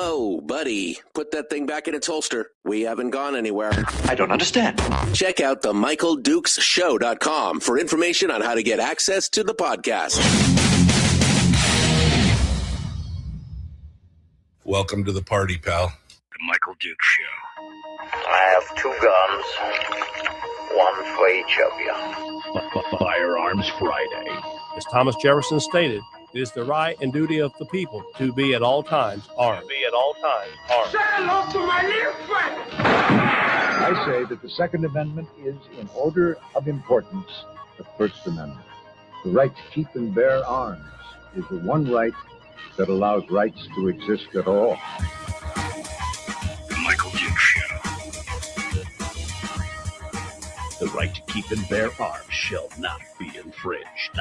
Whoa, buddy. Put that thing back in its holster. We haven't gone anywhere. I don't understand. Check out the MichaelDukesShow.com for information on how to get access to the podcast. Welcome to the party, pal. The Michael Dukes Show. I have 2 guns, one for each of you. Firearms Friday. As Thomas Jefferson stated, it is the right and duty of the people to be at all times armed. Say hello to my little friend. I say that the Second Amendment is, in order of importance, the First Amendment. The right to keep and bear arms is the one right that allows rights to exist at all. The Michael Dukes Show. The right to keep and bear arms shall not be infringed.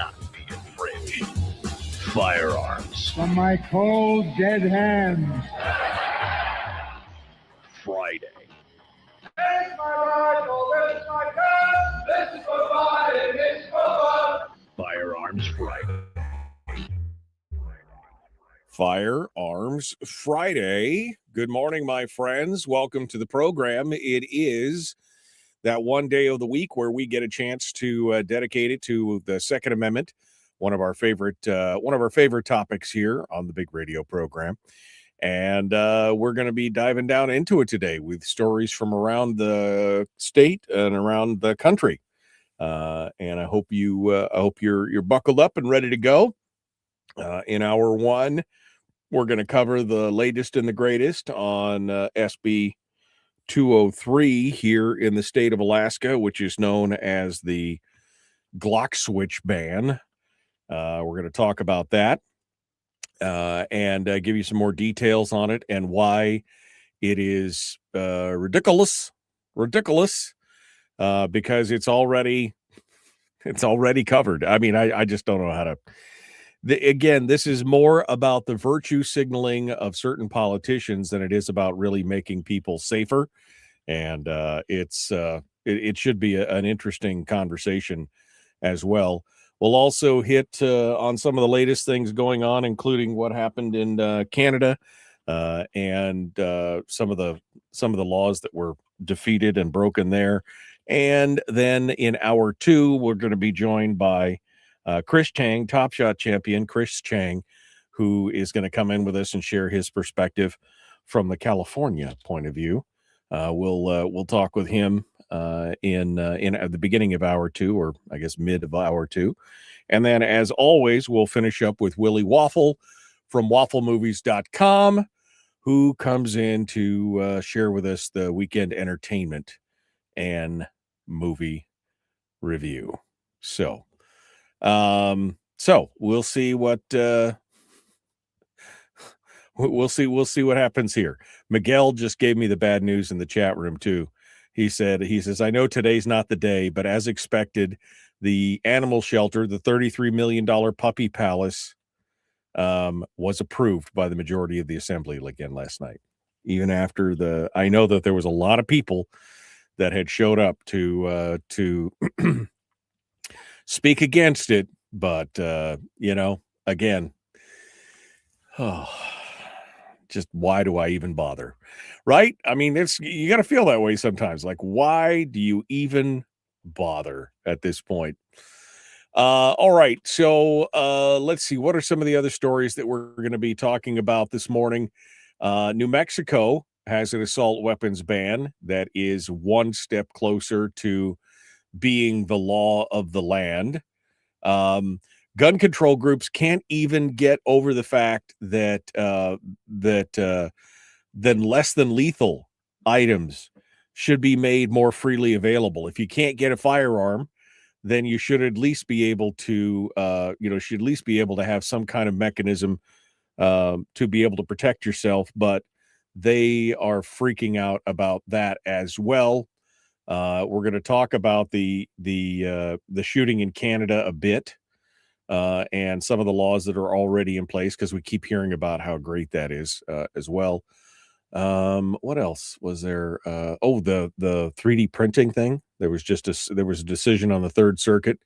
Firearms. From my cold, dead hands. Friday. This is my rifle, this is my gun, this is for fire, this is for fun. Firearms Friday. Firearms Friday. Good morning, my friends. Welcome to the program. It is that one day of the week where we get a chance to dedicate it to the Second Amendment, one of our favorite topics here on the big radio program. And we're going to be diving down into it today with stories from around the state and around the country. And I hope you're buckled up and ready to go. In hour one, we're going to cover the latest and the greatest on SB203 here in the state of Alaska, which is known as the Glock switch ban. We're going to talk about that and give you some more details on it and why it is ridiculous because it's already covered. I mean, I just don't know how to. Again, this is more about the virtue signaling of certain politicians than it is about really making people safer. And it should be an interesting conversation as well. We'll also hit on some of the latest things going on, including what happened in Canada and some of the laws that were defeated and broken there. And then in hour two, we're going to be joined by Chris Cheng, Top Shot champion Chris Cheng, who is going to come in with us and share his perspective from the California point of view. We'll talk with him in at the beginning of hour two, or I guess mid of hour two. And then as always, we'll finish up with Willie Waffle from wafflemovies.com, who comes in to share with us the weekend entertainment and movie review. So we'll see what we'll see what happens here. Miguel just gave me the bad news in the chat room too. He says, I know today's not the day, but as expected, the animal shelter, the $33 million puppy palace, was approved by the majority of the assembly again last night. Even after I know that there was a lot of people that had showed up to speak against it, but again, just why do I even bother? Right? I mean, you got to feel that way sometimes. Like, why do you even bother at this point? All right. So let's see. What are some of the other stories that we're going to be talking about this morning? New Mexico has an assault weapons ban that is one step closer to being the law of the land. Gun control groups can't even get over the fact that then less than lethal items should be made more freely available. If you can't get a firearm, then you should at least be able to have some kind of mechanism to be able to protect yourself. But they are freaking out about that as well. We're going to talk about the shooting in Canada a bit. And some of the laws that are already in place, because we keep hearing about how great that is as well. What else was there? The 3D printing thing. There was a decision on the Third Circuit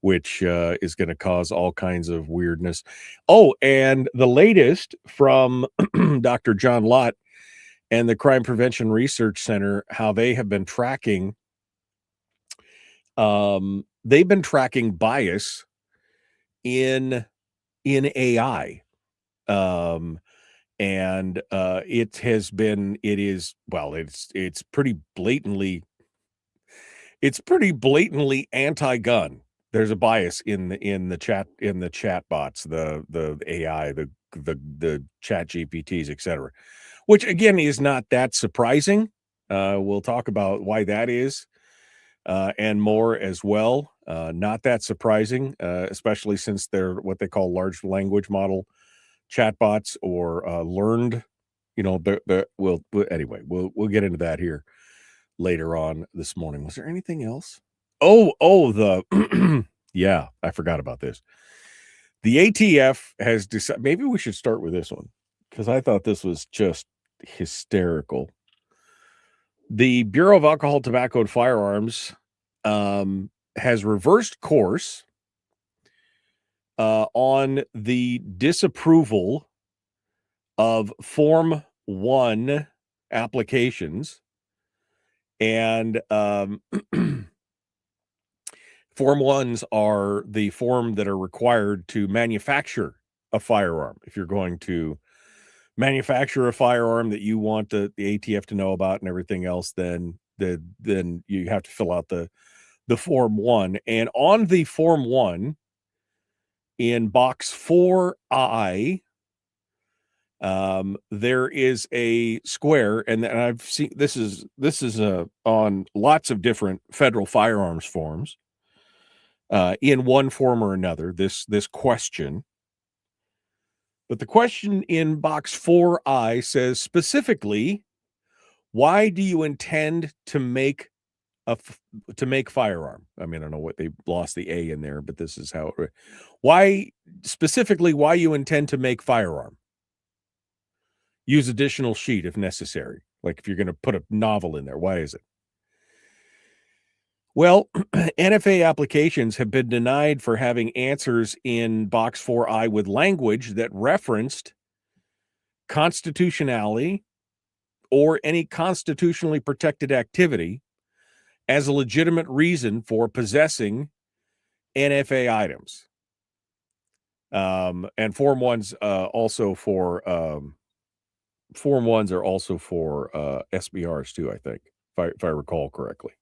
which is going to cause all kinds of weirdness. Oh, and the latest from Dr. John Lott and the Crime Prevention Research Center, how they have been tracking bias in AI. And it's pretty blatantly anti-gun. There's a bias in the chat bots, the AI, the chat GPTs, etc., which again is not that surprising. We'll talk about why that is and more as well. Not that surprising, especially since they're what they call large language model chatbots or learned. We'll get into that here later on this morning. Was there anything else? Yeah, I forgot about this. The ATF has decided, maybe we should start with this one because I thought this was just hysterical. The Bureau of Alcohol, Tobacco, and Firearms has reversed course on the disapproval of Form 1 applications. And Form 1s are the form that are required to manufacture a firearm. If you're going to manufacture a firearm that you want the ATF to know about and everything else, then you have to fill out the Form 1. And on the Form 1, in box 4I, there is a square, and I've seen this is on lots of different federal firearms forms, in one form or another. This question, but the question in box 4I says specifically, why do you intend to make firearm? I mean, I don't know what they lost the A in there, but this is how why you intend to make firearm. Use additional sheet if necessary. Like if you're going to put a novel in there, why is it? Well, NFA applications have been denied for having answers in box 4I with language that referenced constitutionality or any constitutionally protected activity as a legitimate reason for possessing NFA items. And Form 1s also for Form 1s are also for SBRs too, I think, if I recall correctly.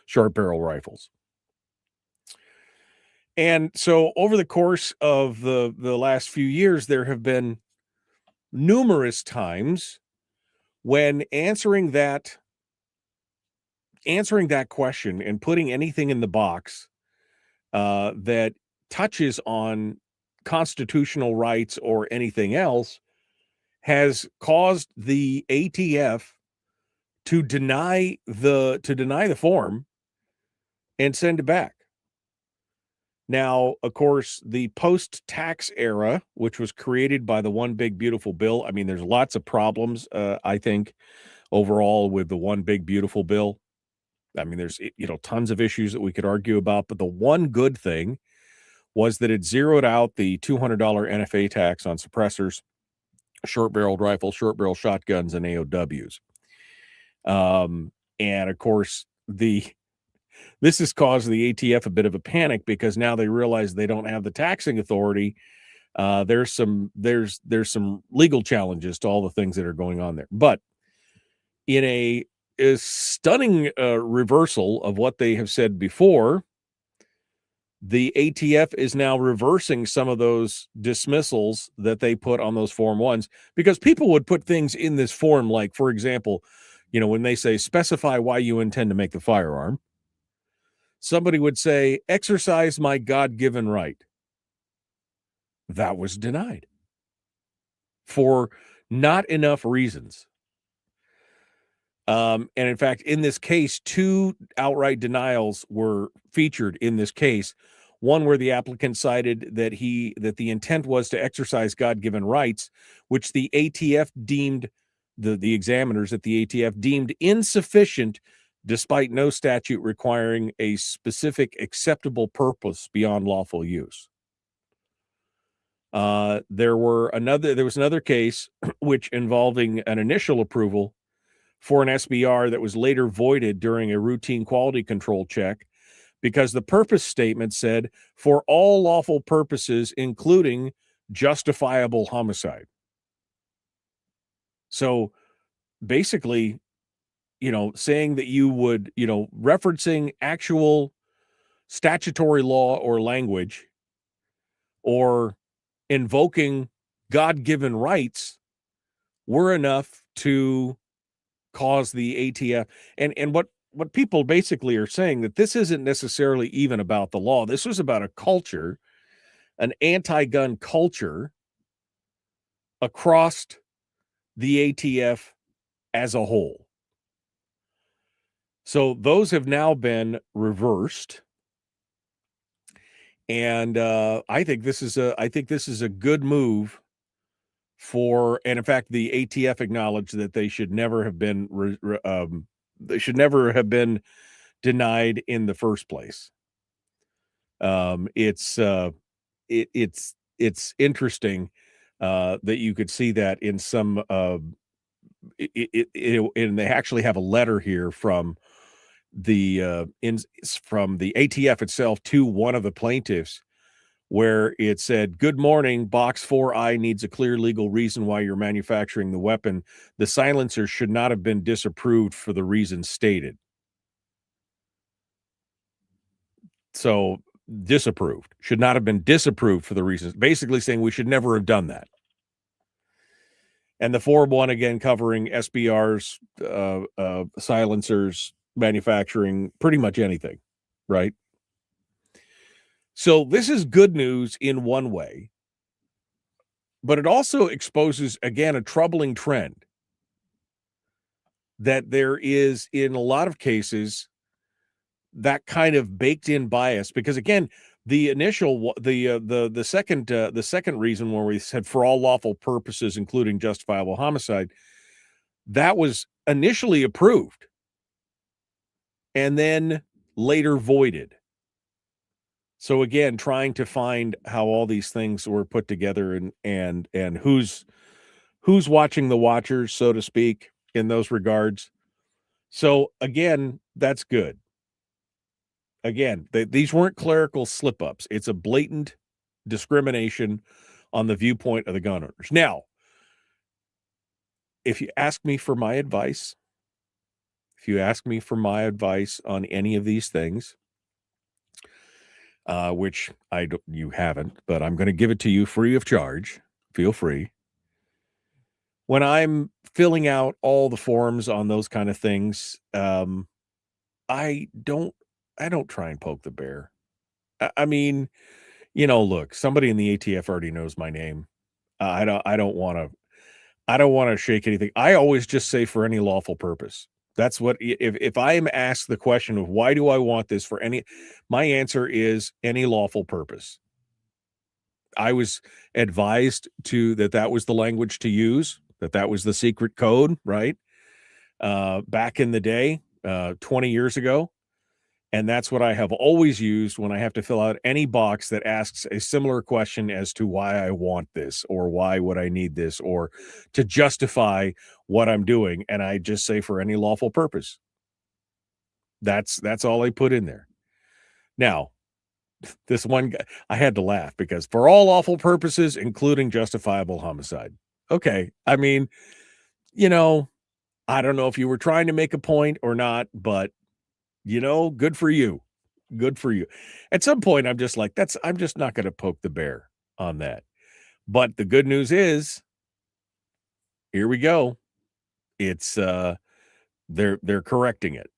Short barrel rifles. And so over the course of the last few years, there have been numerous times when answering that question and putting anything in the box that touches on constitutional rights or anything else has caused the ATF to deny the form and send it back. Now, of course, the post-tax era, which was created by the One Big Beautiful Bill, I mean, there's lots of problems, I think, overall with the One Big Beautiful Bill. I mean, there's, tons of issues that we could argue about, but the one good thing was that it zeroed out the $200 NFA tax on suppressors, short-barreled rifles, short-barrel shotguns, and AOWs. And of course, this has caused the ATF a bit of a panic because now they realize they don't have the taxing authority. There's some legal challenges to all the things that are going on there. But in a stunning reversal of what they have said before, the ATF is now reversing some of those dismissals that they put on those Form 1s, because people would put things in this form like, for example, when they say specify why you intend to make the firearm, somebody would say exercise my God-given right. That was denied for not enough reasons. And in fact, in this case, 2 outright denials were featured in this case. One where the applicant cited that the intent was to exercise God-given rights, which the ATF deemed, the examiners at the ATF deemed insufficient despite no statute requiring a specific acceptable purpose beyond lawful use. There was another case which involving an initial approval for an SBR that was later voided during a routine quality control check because the purpose statement said for all lawful purposes, including justifiable homicide. So basically, saying that you would, referencing actual statutory law or language or invoking God-given rights were enough to cause the ATF. And what people basically are saying that this isn't necessarily even about the law. This was about a culture, an anti-gun culture across the ATF as a whole. So those have now been reversed. And I think this is a good move for, and in fact, the ATF acknowledged that they should never have been denied in the first place. It's interesting that you could see that in some and they actually have a letter here from the ATF itself to one of the plaintiffs, where it said, "Good morning, Box 4I needs a clear legal reason why you're manufacturing the weapon. The silencer should not have been disapproved for the reasons stated." So disapproved, should not have been disapproved for the reasons, basically saying we should never have done that. And the Form 1 again covering SBRs, silencers, manufacturing, pretty much anything, right? So this is good news in one way, but it also exposes, again, a troubling trend that there is in a lot of cases that kind of baked in bias, because again, the initial, the second reason where we said for all lawful purposes, including justifiable homicide, that was initially approved and then later voided. So again, trying to find how all these things were put together and who's watching the watchers, so to speak, in those regards. So again, that's good. Again, these weren't clerical slip-ups. It's a blatant discrimination on the viewpoint of the gun owners. Now, if you ask me for my advice, on any of these things, which you haven't, but I'm going to give it to you free of charge. Feel free. When I'm filling out all the forms on those kind of things, I don't try and poke the bear. I mean, look, somebody in the ATF already knows my name. I don't want to shake anything. I always just say for any lawful purpose. That's what, if I am asked the question of why do I want this for any, my answer is any lawful purpose. I was advised that was the language to use, that was the secret code, right? Back in the day, 20 years ago. And that's what I have always used when I have to fill out any box that asks a similar question as to why I want this, or why would I need this, or to justify what I'm doing. And I just say for any lawful purpose. That's all I put in there. Now, this one guy, I had to laugh because for all lawful purposes, including justifiable homicide. Okay. I mean, I don't know if you were trying to make a point or not, but good for you. Good for you. At some point, I'm just like, I'm just not going to poke the bear on that. But the good news is, here we go. It's, they're correcting it.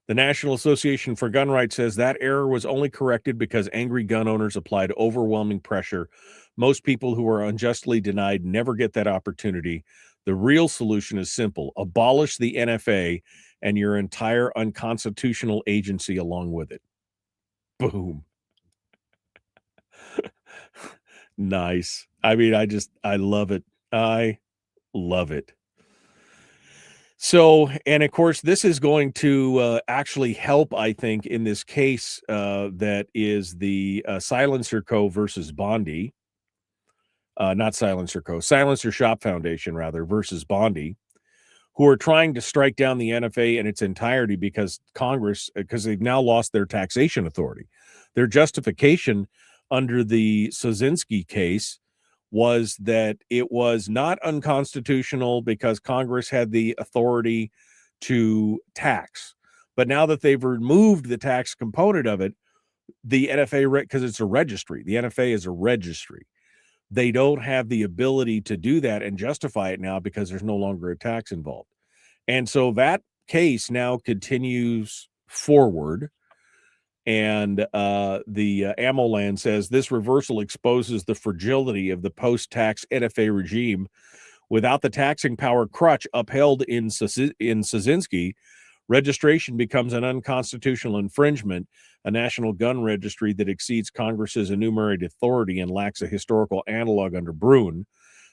The National Association for Gun Rights says that error was only corrected because angry gun owners applied overwhelming pressure. Most people who are unjustly denied never get that opportunity. The real solution is simple: abolish the NFA and your entire unconstitutional agency along with it. Boom. Nice. I mean, I love it. I love it. So, and of course, this is going to actually help, I think, in this case that is the Silencer Co. versus Bondi. Not Silencer Co. Silencer Shop Foundation, rather, versus Bondi, who are trying to strike down the NFA in its entirety because Congress, because they've now lost their taxation authority. Their justification under the Sosinski case was that it was not unconstitutional because Congress had the authority to tax. But now that they've removed the tax component of it, the NFA, because it's a registry, the NFA is a registry. They don't have the ability to do that and justify it now because there's no longer a tax involved. And so that case now continues forward. And the AMOLAN says this reversal exposes the fragility of the post-tax NFA regime. Without the taxing power crutch upheld in Sosinski, registration becomes an unconstitutional infringement, a national gun registry that exceeds Congress's enumerated authority and lacks a historical analog under Bruen.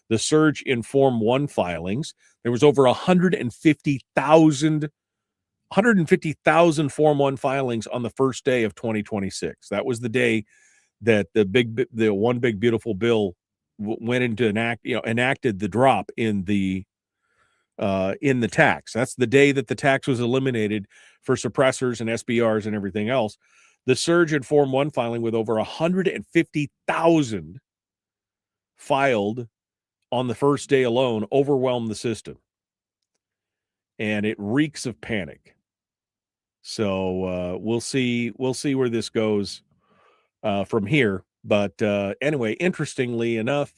The surge in Form 1 filings, there was over 150,000 Form 1 filings on the first day of 2026. That was the day that the one big beautiful bill went into enacted the drop in the tax. That's the day that the tax was eliminated for suppressors and SBRs and everything else. The surge in Form 1 filing with over 150,000 filed on the first day alone overwhelmed the system. And it reeks of panic. So we'll see where this goes from here. But anyway, interestingly enough,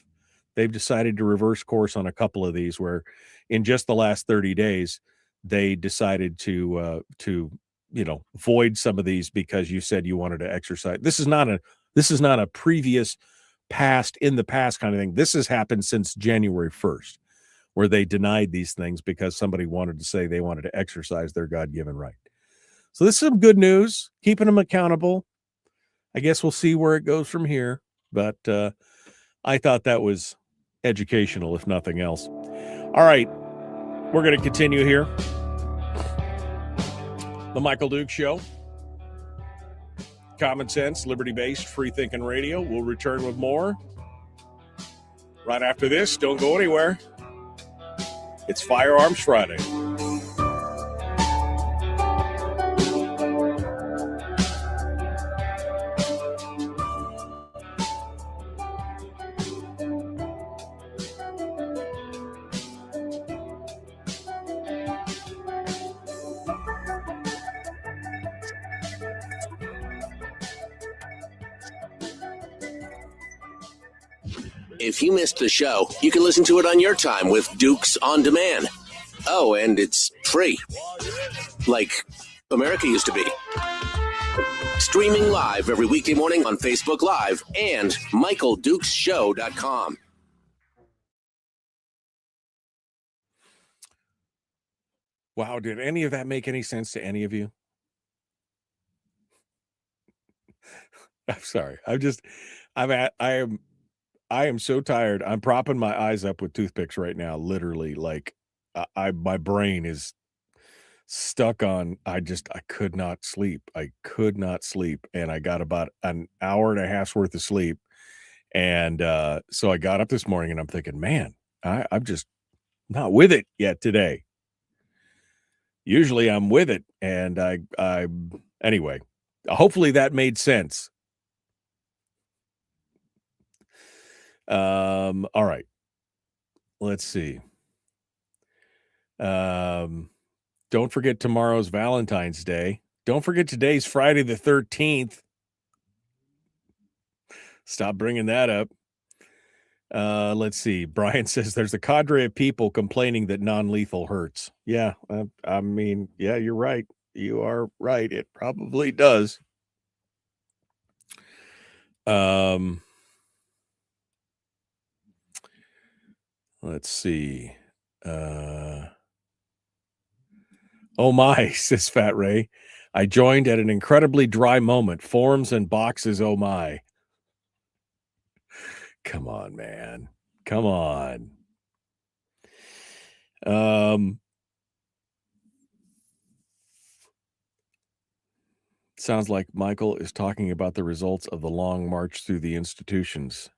they've decided to reverse course on a couple of these where in just the last 30 days, they decided to void some of these because you said you wanted to exercise. This is not a previous past in the past kind of thing. This has happened since January 1st, where they denied these things because somebody wanted to say they wanted to exercise their God-given right. So this is some good news, keeping them accountable. I guess we'll see where it goes from here, but I thought that was educational, if nothing else. All right, we're going to continue here. The Michael Dukes Show. Common sense, liberty-based, free-thinking radio. We'll return with more right after this. Don't go anywhere. It's Firearms Friday. If you missed the show, you can listen to it on your time with Dukes On Demand. Oh, and it's free. Like America used to be. Streaming live every weekday morning on Facebook Live and MichaelDukesShow.com. Wow, did any of that make any sense to any of you? I'm sorry. I am so tired. I'm propping my eyes up with toothpicks right now. Literally, like my brain is stuck on. I could not sleep. And I got about an hour and a half's worth of sleep. And so I got up this morning and I'm thinking, man, I'm just not with it yet today. Usually I'm with it. And anyway, hopefully that made sense. All right. Let's see. Don't forget tomorrow's Valentine's Day. Don't forget today's Friday the 13th. Stop bringing that up. Let's see. Brian says there's a cadre of people complaining that non-lethal hurts. Yeah. I mean, yeah, you're right. You are right. It probably does. Let's see. Oh my, says Fat Ray. I joined at an incredibly dry moment. Forms and boxes, oh my. Come on, man. Come on. Sounds like Michael is talking about the results of the long march through the institutions.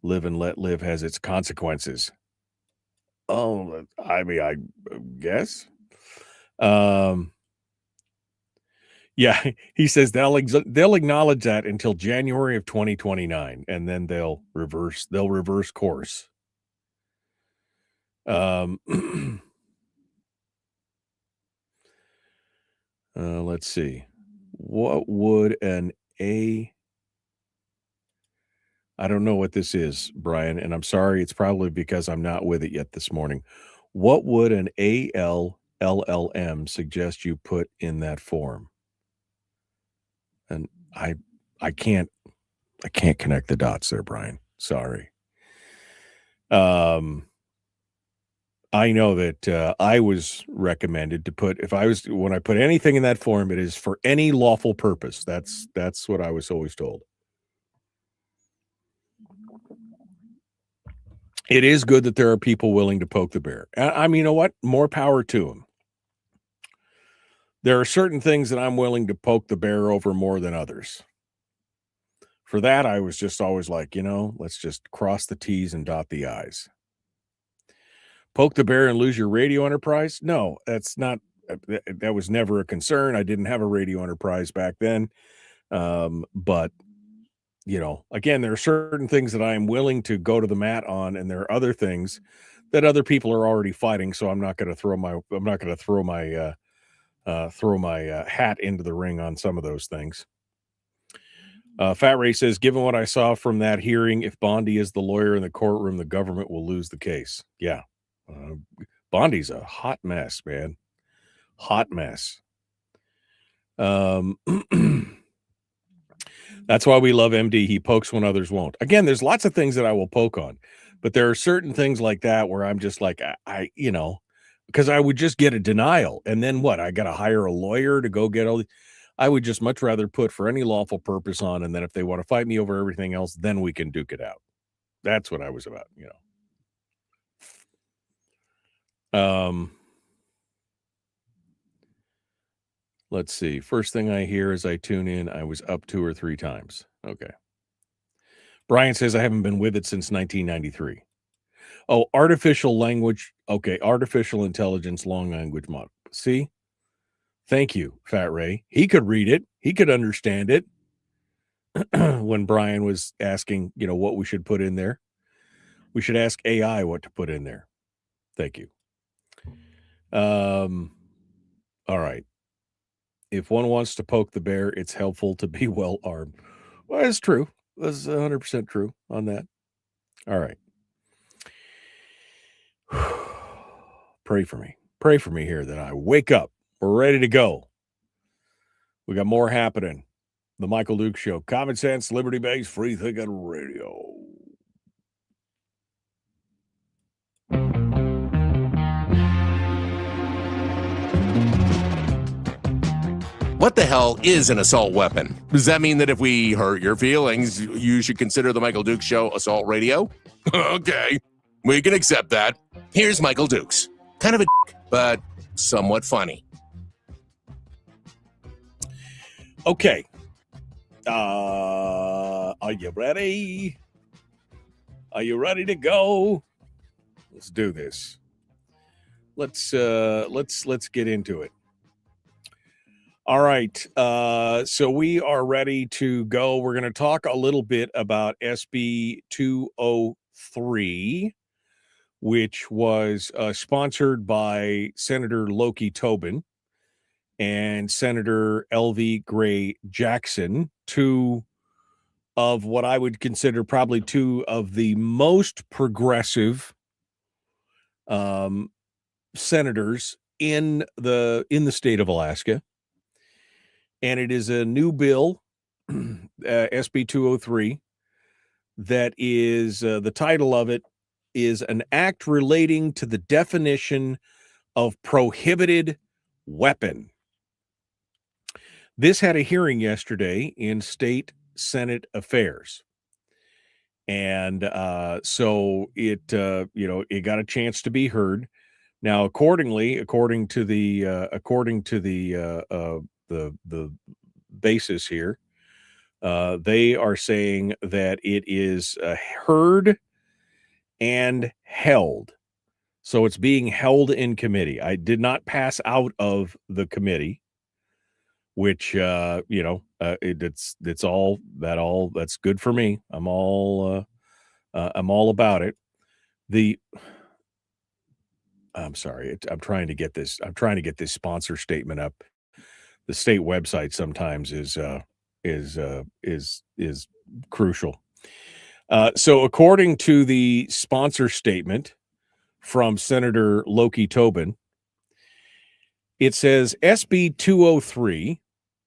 Live and let live has its consequences. Oh, I mean, I guess. Yeah, he says they'll acknowledge that until January of 2029, and then they'll reverse course. Let's see. What would an I don't know what this is, Brian, and I'm sorry. It's probably because I'm not with it yet this morning. What would an ALLM suggest you put in that form? And I can't connect the dots there, Brian. Sorry. I know that I was recommended to put, when I put anything in that form, it is for any lawful purpose. That's what I was always told. It is good that there are people willing to poke the bear. I mean, you know what? More power to them. There are certain things that I'm willing to poke the bear over more than others. For that, I was just always like, let's just cross the T's and dot the I's. Poke the bear and lose your radio enterprise? No, that's not. That was never a concern. I didn't have a radio enterprise back then. But, again, there are certain things that I am willing to go to the mat on, and there are other things that other people are already fighting. So I'm not going to throw my hat into the ring on some of those things. Fat Ray says, given what I saw from that hearing, if Bondi is the lawyer in the courtroom, the government will lose the case. Yeah. Bondi's a hot mess, man. Hot mess. That's why we love MD. He pokes when others won't. Again, there's lots of things that I will poke on, but there are certain things like that where I'm just like, because I would just get a denial. And then what? I got to hire a lawyer to go get all I would just much rather put for any lawful purpose on. And then if they want to fight me over everything else, then we can duke it out. That's what I was about, Let's see. First thing I hear as I tune in, I was up 2 or 3 times. Okay. Brian says I haven't been with it since 1993. Oh, artificial language. Okay. Artificial intelligence, long language model. See? Thank you, Fat Ray. He could read it. He could understand it. When Brian was asking, what we should put in there. We should ask AI what to put in there. Thank you. All right. If one wants to poke the bear, it's helpful to be well armed. Well, that's true. That's 100% true on that. All right. Pray for me. Pray for me here that I wake up. We're ready to go. We got more happening. The Michael Duke Show. Common sense, liberty-based, free thinking radio. What the hell is an assault weapon? Does that mean that if we hurt your feelings, you should consider the Michael Dukes Show assault radio? Okay, we can accept that. Here's Michael Dukes. Kind of a but somewhat funny. Okay. Are you ready? Are you ready to go? Let's do this. Let's get into it. All right. So we are ready to go. We're going to talk a little bit about SB203, which was sponsored by Senator Loki Tobin and Senator L.V. Gray Jackson, two of what I would consider probably two of the most progressive senators in the state of Alaska. And it is a new bill, SB203, that is, the title of it is an act relating to the definition of prohibited weapon. This had a hearing yesterday in State Senate Affairs. And so it got a chance to be heard. Now, according to the basis here. They are saying that it is heard and held. So it's being held in committee. I did not pass out of the committee, which it's all that's good for me. I'm all about it. I'm sorry. I'm trying to get this sponsor statement up. The state website sometimes is crucial. So according to the sponsor statement from Senator Loki Tobin, it says SB203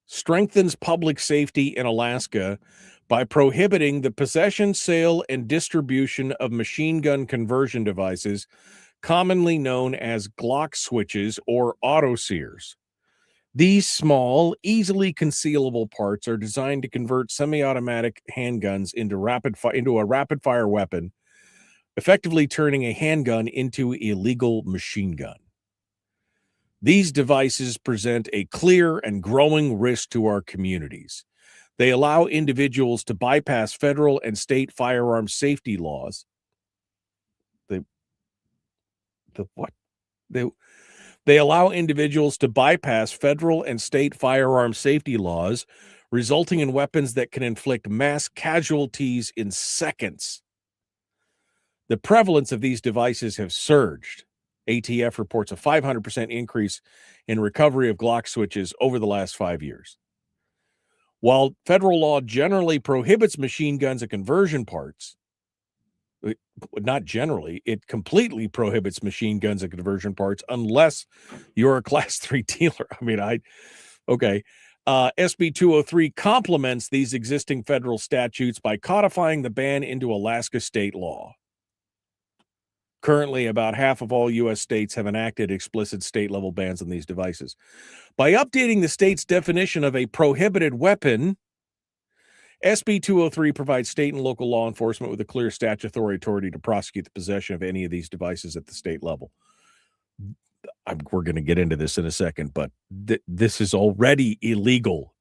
strengthens public safety in Alaska by prohibiting the possession, sale, and distribution of machine gun conversion devices, commonly known as Glock switches or auto sears. These small, easily concealable parts are designed to convert semi-automatic handguns into a rapid-fire weapon, effectively turning a handgun into a legal machine gun. These devices present a clear and growing risk to our communities. They allow individuals to bypass federal and state firearm safety laws. They allow individuals to bypass federal and state firearm safety laws, resulting in weapons that can inflict mass casualties in seconds. The prevalence of these devices have surged. ATF reports a 500% increase in recovery of Glock switches over the last 5 years. While federal law generally prohibits machine guns and conversion parts, not generally, it completely prohibits machine guns and conversion parts unless you're a Class 3 dealer. SB 203 complements these existing federal statutes by codifying the ban into Alaska state law. Currently, about half of all U.S. states have enacted explicit state-level bans on these devices. By updating the state's definition of a prohibited weapon, SB 203 provides state and local law enforcement with a clear statutory authority to prosecute the possession of any of these devices at the state level. We're going to get into this in a second, but this is already illegal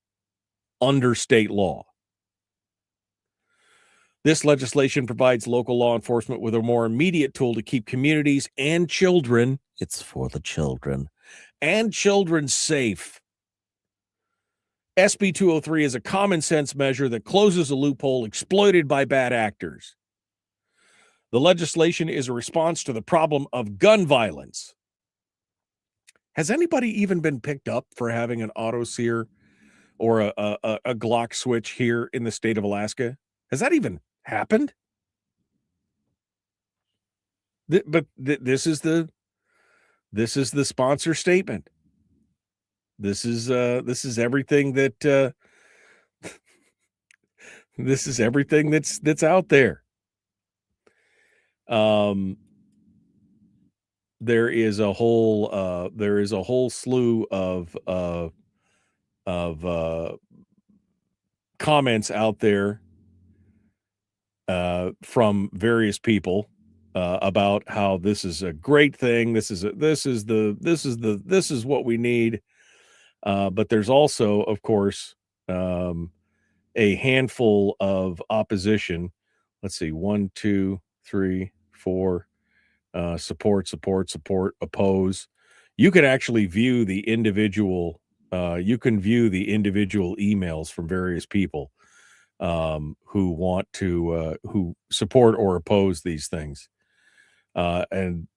under state law. This legislation provides local law enforcement with a more immediate tool to keep communities and children, it's for the children, and children safe. SB 203 is a common sense measure that closes a loophole exploited by bad actors. The legislation is a response to the problem of gun violence. Has anybody even been picked up for having an auto sear or a Glock switch here in the state of Alaska? Has that even happened? This is the sponsor statement. This is everything that this is everything that's out there. There is a whole slew of comments out there from various people about how this is a great thing. This is what we need. But there's also, of course, a handful of opposition. Let's see, 1, 2, 3, 4, support, oppose. You can actually view the individual. You can view the individual emails from various people who want to who support or oppose these things. And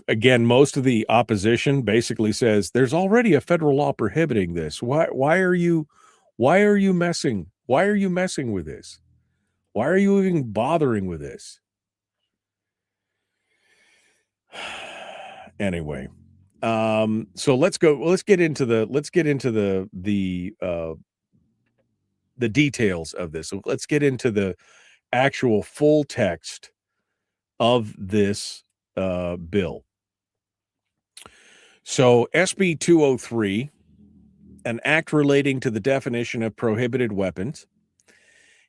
again, most of the opposition basically says there's already a federal law prohibiting this. Why are you messing with this? Why are you even bothering with this? Anyway, so let's get into the details of this. So let's get into the actual full text of this bill. So SB 203, an act relating to the definition of prohibited weapons,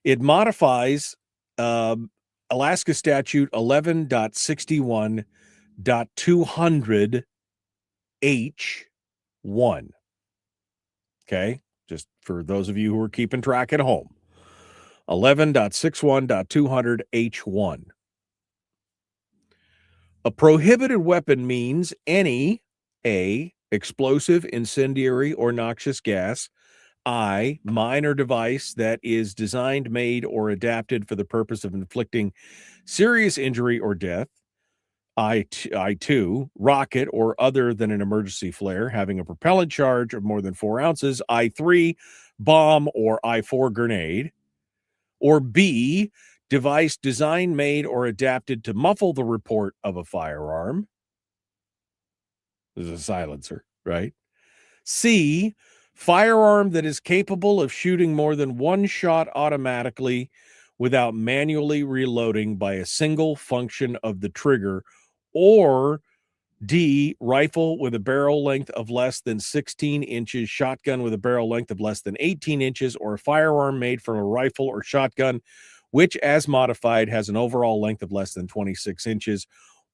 it modifies Alaska Statute 11.61.200 H1. Okay, just for those of you who are keeping track at home. 11.61.200H1. A prohibited weapon means any A, explosive, incendiary, or noxious gas, I, mine or device that is designed, made, or adapted for the purpose of inflicting serious injury or death, I2, rocket or other than an emergency flare having a propellant charge of more than 4 ounces, I3, bomb or I4 grenade, or B, device designed, made, or adapted to muffle the report of a firearm. This is a silencer, right? C, firearm that is capable of shooting more than one shot automatically without manually reloading by a single function of the trigger, or D, rifle with a barrel length of less than 16 inches, shotgun with a barrel length of less than 18 inches, or a firearm made from a rifle or shotgun, which as modified has an overall length of less than 26 inches,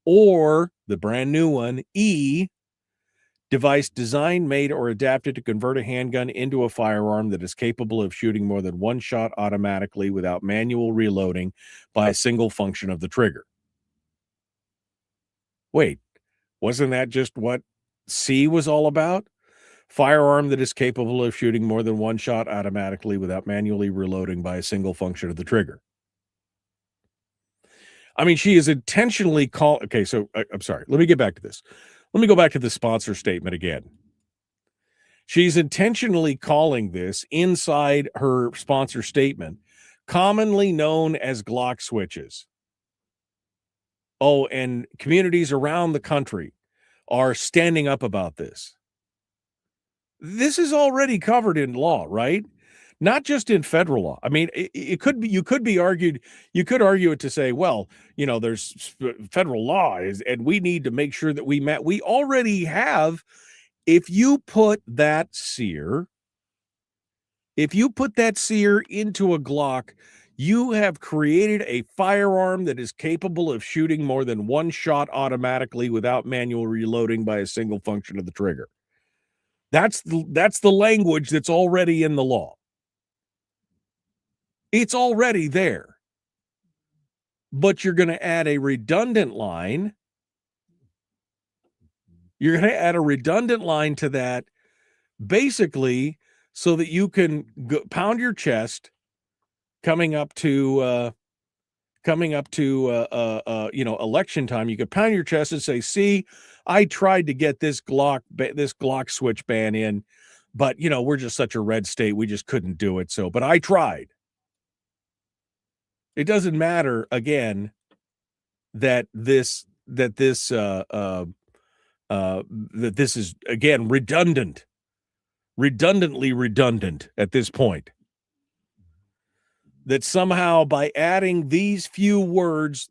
or the brand new one, E, device designed, made, or adapted to convert a handgun into a firearm that is capable of shooting more than one shot automatically without manual reloading by a single function of the trigger. Wait, wasn't that just what C was all about? Firearm that is capable of shooting more than one shot automatically without manually reloading by a single function of the trigger. I mean, she is intentionally okay, so I'm sorry. Let me get back to this. Let me go back to the sponsor statement again. She's intentionally calling this inside her sponsor statement, commonly known as Glock switches. Oh, and communities around the country are standing up about this. This is already covered in law, right? Not just in federal law. I mean, it could be, you could argue it to say, well, you know, there's federal law and we need to make sure that we already have. If you put that sear into a Glock, you have created a firearm that is capable of shooting more than one shot automatically without manual reloading by a single function of the trigger. That's the language that's already in the law. It's already there. But you're going to add a redundant line. You're going to add a redundant line to that, basically, so that you can pound your chest coming up to election time. You could pound your chest and say, see, I tried to get this Glock switch ban in, but we're just such a red state, we just couldn't do it. But I tried. It doesn't matter, again, that this is again redundantly redundant at this point. That somehow by adding these few words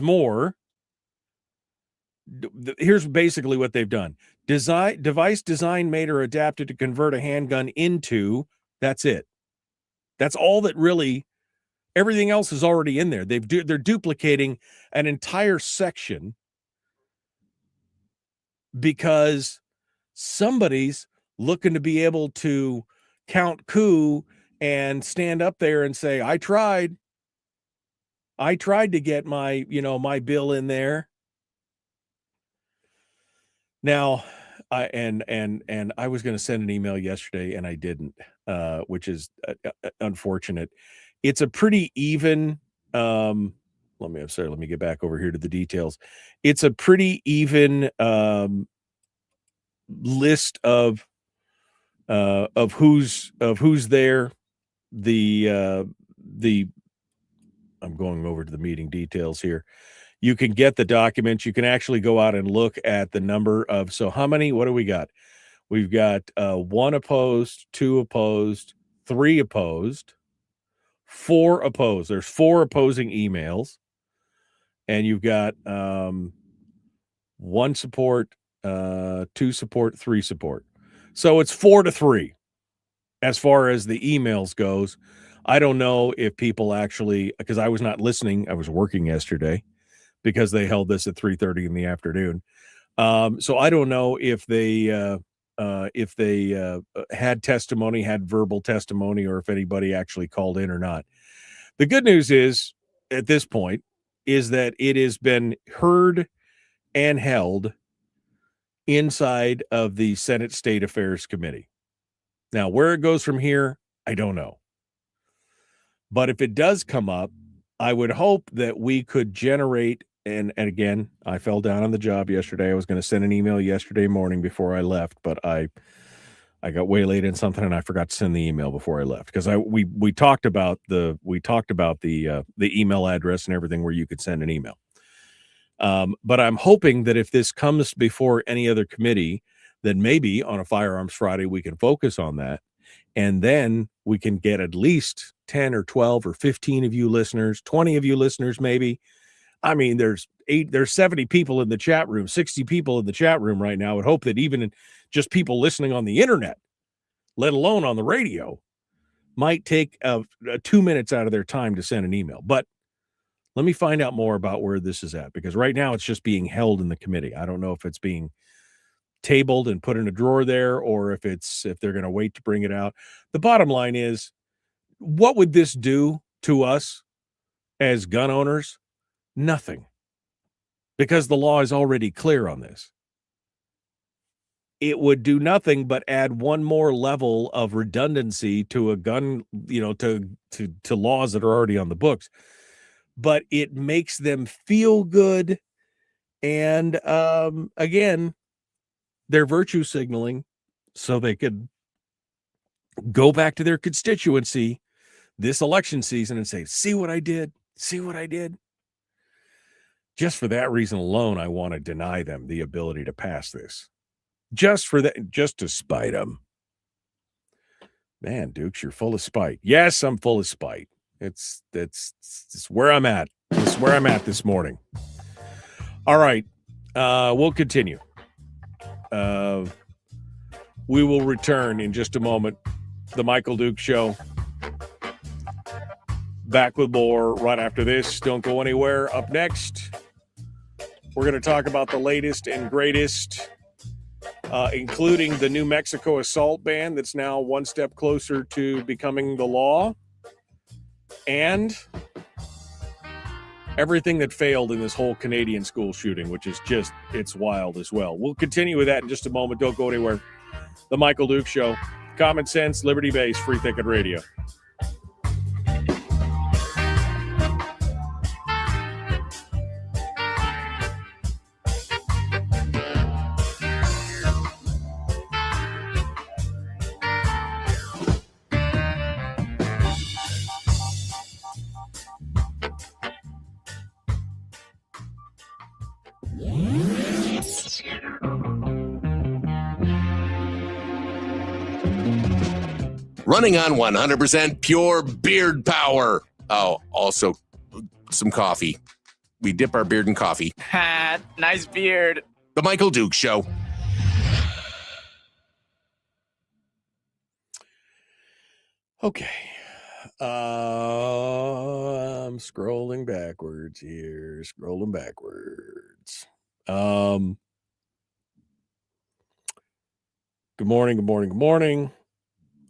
more, here's basically what they've done. Device designed, made, or adapted to convert a handgun into, that's it. That's all that really, everything else is already in there. They're duplicating an entire section because somebody's looking to be able to count coup and stand up there and say, I tried to get my bill in there. Now, I was going to send an email yesterday and I didn't, which is unfortunate. It's a pretty even, let me get back over here to the details. It's a pretty even list of who's there. I'm going over to the meeting details here. You can get the documents. You can actually go out and look at the number of, so how many, what do we got? We've got 1 opposed, 2 opposed, 3 opposed, 4 opposed. There's 4 opposing emails. And you've got 1 support, 2 support, 3 support. So it's 4-3 as far as the emails goes. I don't know if people actually, because I was not listening. I was working yesterday because they held this at 3:30 in the afternoon. So I don't know if they if they had testimony, had verbal testimony, or if anybody actually called in or not. The good news is, at this point, is that it has been heard and held inside of the Senate State Affairs Committee. Now, where it goes from here, I don't know. But if it does come up, I would hope that we could generate, and again, I fell down on the job yesterday. I was going to send an email yesterday morning before I left, but I got waylaid in something and I forgot to send the email before I left, because we talked about the email address and everything where you could send an email. But I'm hoping that if this comes before any other committee, then maybe on a Firearms Friday we can focus on that, and then we can get at least 10 or 12 or 15 of you listeners, 20 of you listeners maybe. I mean, there's 70 people in the chat room, 60 people in the chat room right now. I would hope that even just people listening on the internet, let alone on the radio, might take 2 minutes out of their time to send an email. But let me find out more about where this is at, because right now it's just being held in the committee. I don't know if it's being tabled and put in a drawer there, or if they're going to wait to bring it out. The bottom line is, what would this do to us as gun owners? Nothing, because the law is already clear on this. It would do nothing but add one more level of redundancy to a gun, to laws that are already on the books. But it makes them feel good. And again, they're virtue signaling so they could go back to their constituency this election season and say, see what I did? See what I did? Just for that reason alone, I want to deny them the ability to pass this. Just for that, just to spite them. Man, Dukes, you're full of spite. Yes, I'm full of spite. It's where I'm at. It's where I'm at this morning. All right. We'll continue. We will return in just a moment. The Michael Duke Show. Back with more right after this. Don't go anywhere. Up next, we're going to talk about the latest and greatest, including the New Mexico assault ban that's now one step closer to becoming the law, and everything that failed in this whole Canadian school shooting, which is just, it's wild as well. We'll continue with that in just a moment. Don't go anywhere. The Michael Duke Show. Common sense, liberty-based, free thinking radio. Running on 100% pure beard power. Oh, also some coffee. We dip our beard in coffee. Ha, nice beard. The Michael Duke Show. Okay. I'm scrolling backwards here. Scrolling backwards. Good morning, good morning, good morning.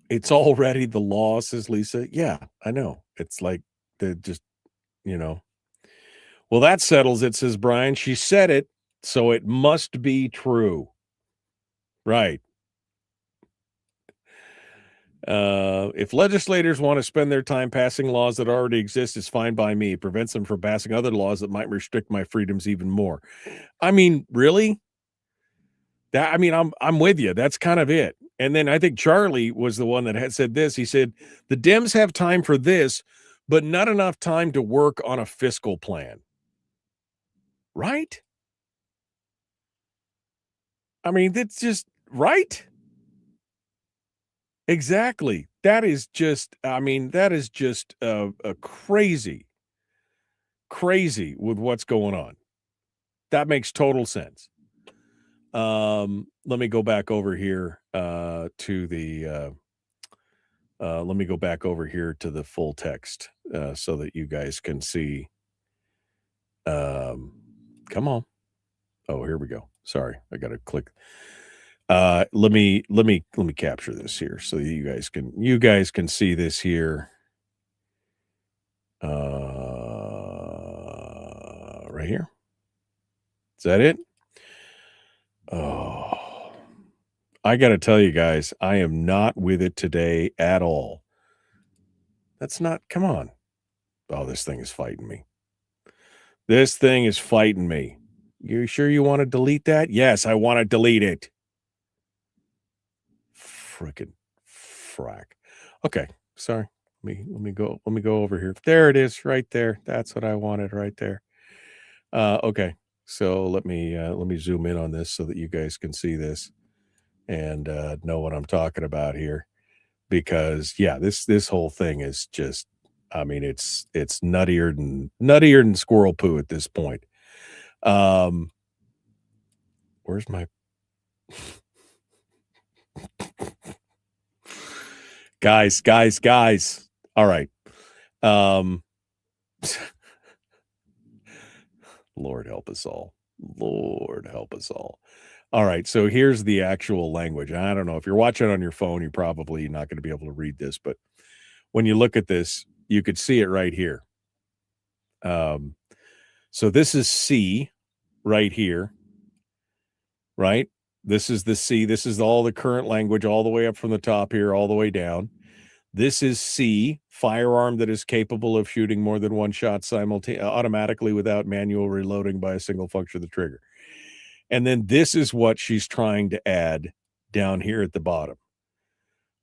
It's already the law, says Lisa. Yeah, I know. It's like the just, Well, that settles it, says Brian. She said it, so it must be true. Right. If legislators want to spend their time passing laws that already exist, it's fine by me. It prevents them from passing other laws that might restrict my freedoms even more. I mean, really? I'm with you. That's kind of it. And then I think Charlie was the one that had said this. He said, the Dems have time for this, but not enough time to work on a fiscal plan. Right? I mean, that's just right. Exactly. That is just a crazy with what's going on. That makes total sense. Let me go back over here to the full text so that you guys can see. Come on. Oh, here we go. Sorry, I got to click. Let me capture this here so you guys can see this here. Right here. Is that it? Oh, I got to tell you guys, I am not with it today at all. That's not, come on. Oh, this thing is fighting me. This thing is fighting me. You sure you want to delete that? Yes, I want to delete it. Frickin' frack. Okay, sorry. Let me go over here. There it is, right there. That's what I wanted right there. Okay. So let me zoom in on this so that you guys can see this and know what I'm talking about here. Because yeah, this whole thing is just, I mean, it's nuttier than squirrel poo at this point. Where's my guys? All right. Lord help us all. Lord help us all. All right, so here's the actual language. I don't know if you're watching on your phone, you're probably not going to be able to read this, but when you look at this, you could see it right here. So this is C right here, right? This is the C. This is all the current language all the way up from the top here, all the way down. This is C, firearm that is capable of shooting more than one shot automatically without manual reloading by a single function of the trigger. And then this is what she's trying to add down here at the bottom,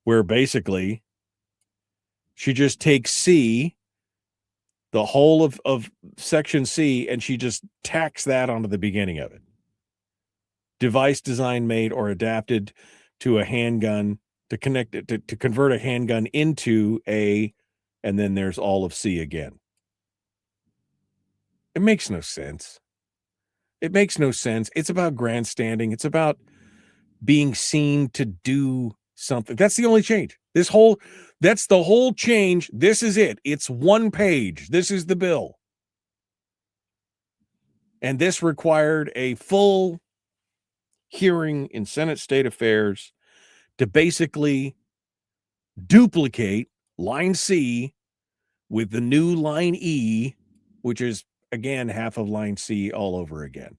where basically she just takes C, the whole of section C, and she just tacks that onto the beginning of it. Device design made or adapted to a handgun to connect it, to convert a handgun into a, and then there's all of C again. It makes no sense. It makes no sense. It's about grandstanding. It's about being seen to do something. That's the only change. That's the whole change. This is it. It's one page. This is the bill. And this required a full hearing in Senate State Affairs to basically duplicate line C with the new line E, which is, again, half of line C all over again.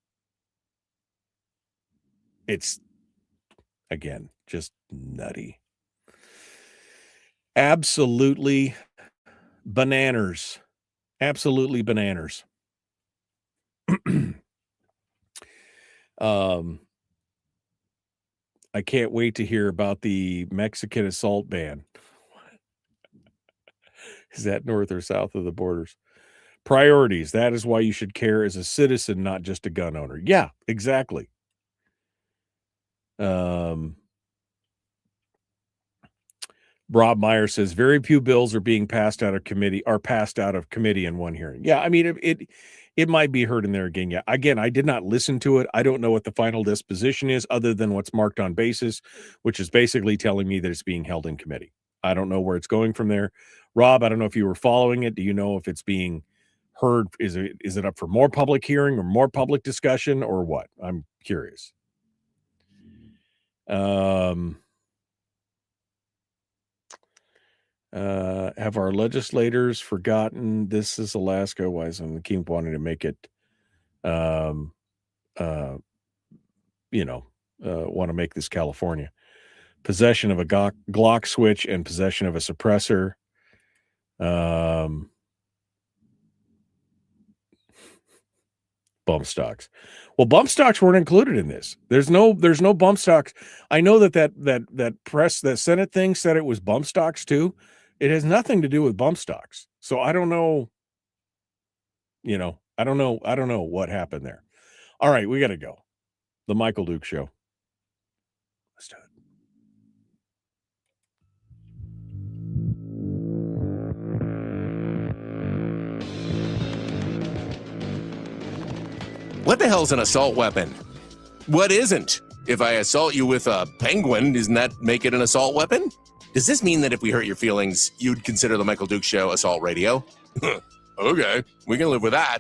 It's, again, just nutty. Absolutely bananas. Absolutely bananas. I can't wait to hear about the Mexican assault ban. Is that north or south of the borders? Priorities. That is why you should care as a citizen, not just a gun owner. Yeah, exactly. Rob Meyer says very few bills are being passed out of committee in one hearing. Yeah, I mean it might be heard in there again. Yeah, again, I did not listen to it. I don't know what the final disposition is other than what's marked on basis, which is basically telling me that it's being held in committee. I don't know where it's going from there. Rob, I don't know if you were following it. Do you know if it's being heard? Is it up for more public hearing or more public discussion or what? I'm curious. Have our legislators forgotten this is Alaska? Why is I keep wanting to make it, want to make this California? Possession of a Glock switch and possession of a suppressor. Bump stocks. Well, bump stocks weren't included in this. There's no bump stocks. I know that press, that Senate thing said it was bump stocks too. It has nothing to do with bump stocks. So I don't know. I don't know what happened there. All right, we got to go. The Michael Duke Show. Let's do it. What the hell's an assault weapon? What isn't? If I assault you with a penguin, doesn't that make it an assault weapon? Does this mean that if we hurt your feelings, you'd consider the Michael Dukes Show assault radio? Okay, we can live with that.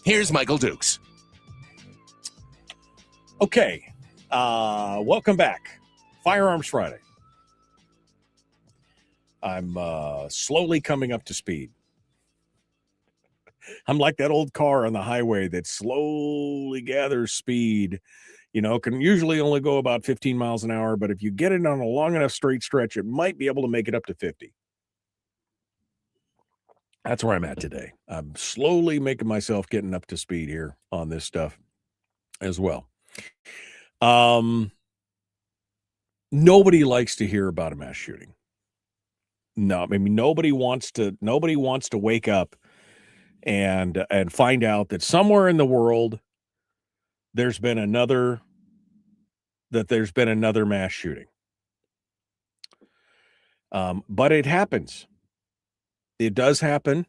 Here's Michael Dukes. Okay. Welcome back. Firearms Friday. I'm slowly coming up to speed. I'm like that old car on the highway that slowly gathers speed. You know, can usually only go about 15 miles an hour, but if you get it on a long enough straight stretch, it might be able to make it up to 50. That's where I'm at today. I'm slowly making myself getting up to speed here on this stuff as well. Nobody likes to hear about a mass shooting. No, I mean nobody wants to wake up and find out that somewhere in the world there's been another mass shooting. But it happens. It does happen.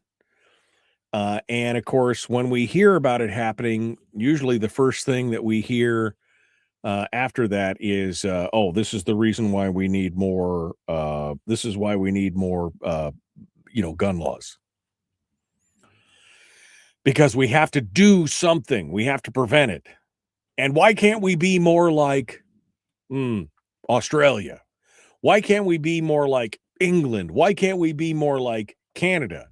And of course, when we hear about it happening, usually the first thing that we hear after that is, this is the reason why we need more. This is why we need more, gun laws. Because we have to do something. We have to prevent it. And why can't we be more like Australia? Why can't we be more like England? Why can't we be more like Canada?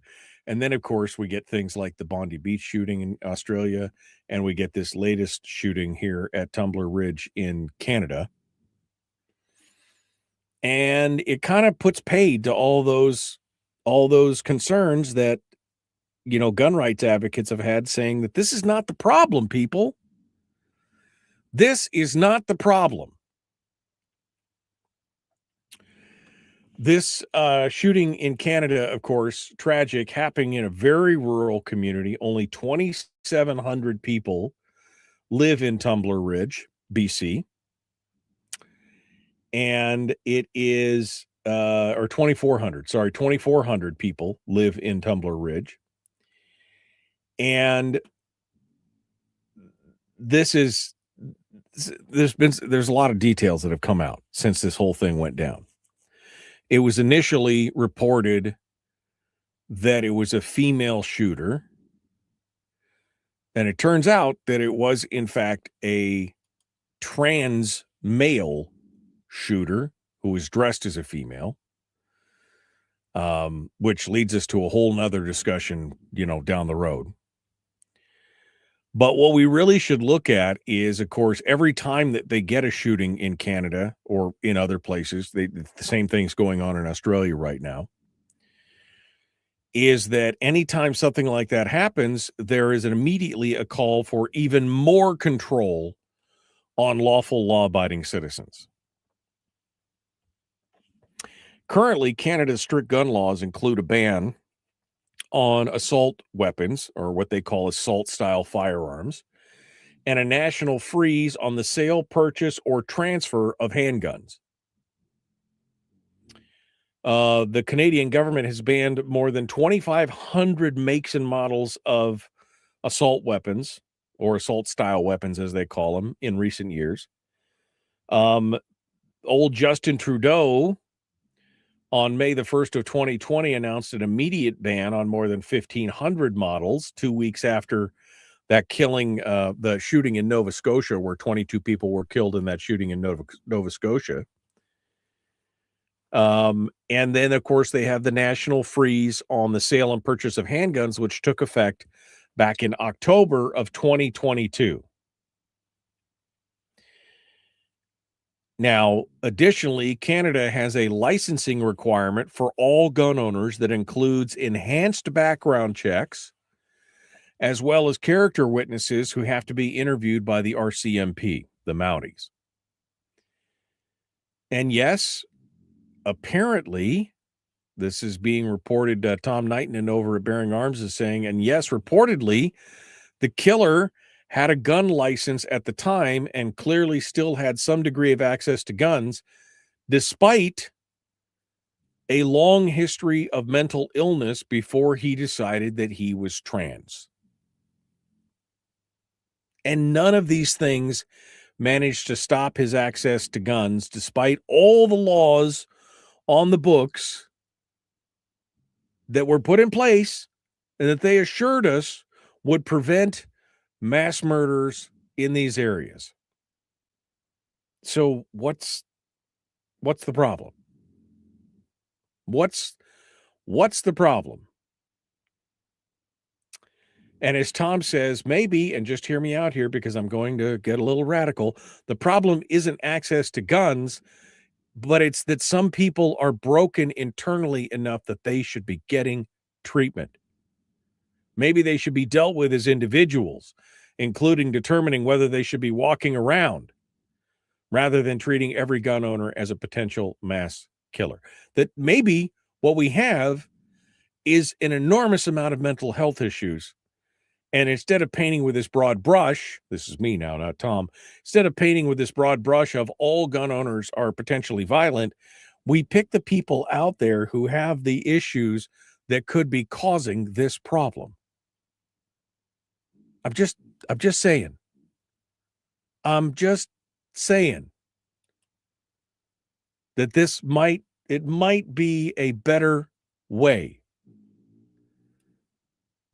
And then, of course, we get things like the Bondi Beach shooting in Australia, and we get this latest shooting here at Tumbler Ridge in Canada. And it kind of puts paid to all those concerns that, gun rights advocates have had, saying that this is not the problem, people. This is not the problem. This shooting in Canada, of course, tragic, happening in a very rural community. Only 2,700 people live in Tumbler Ridge, BC. And it is, 2,400 people live in Tumbler Ridge. And there's a lot of details that have come out since this whole thing went down. It was initially reported that it was a female shooter, and it turns out that it was, in fact, a trans male shooter who was dressed as a female, which leads us to a whole nother discussion, down the road. But what we really should look at is, of course, every time that they get a shooting in Canada or in other places, the same thing's going on in Australia right now, is that anytime something like that happens, there is immediately a call for even more control on lawful law-abiding citizens. Currently, Canada's strict gun laws include a ban on assault weapons, or what they call assault-style firearms, and a national freeze on the sale, purchase, or transfer of handguns. The Canadian government has banned more than 2,500 makes and models of assault weapons, or assault-style weapons, as they call them, in recent years. Old Justin Trudeau, on May the 1st of 2020, announced an immediate ban on more than 1,500 models 2 weeks after that killing, the shooting in Nova Scotia, where 22 people were killed in that shooting in Nova Scotia. And then, of course, they have the national freeze on the sale and purchase of handguns, which took effect back in October of 2022. Now, additionally, Canada has a licensing requirement for all gun owners that includes enhanced background checks, as well as character witnesses who have to be interviewed by the RCMP, the Mounties. And yes, apparently, this is being reported, Tom Knighton over at Bearing Arms is saying, and yes, reportedly, the killer had a gun license at the time and clearly still had some degree of access to guns, despite a long history of mental illness before he decided that he was trans. And none of these things managed to stop his access to guns, despite all the laws on the books that were put in place and that they assured us would prevent mass murders in these areas. So what's the problem? What's the problem? And as Tom says, maybe, and just hear me out here because I'm going to get a little radical, the problem isn't access to guns, but it's that some people are broken internally enough that they should be getting treatment. Maybe they should be dealt with as individuals, including determining whether they should be walking around rather than treating every gun owner as a potential mass killer. That maybe what we have is an enormous amount of mental health issues. And instead of painting with this broad brush, this is me now, not Tom, instead of painting with this broad brush of all gun owners are potentially violent, we pick the people out there who have the issues that could be causing this problem. I'm just saying. I'm just saying that it might be a better way.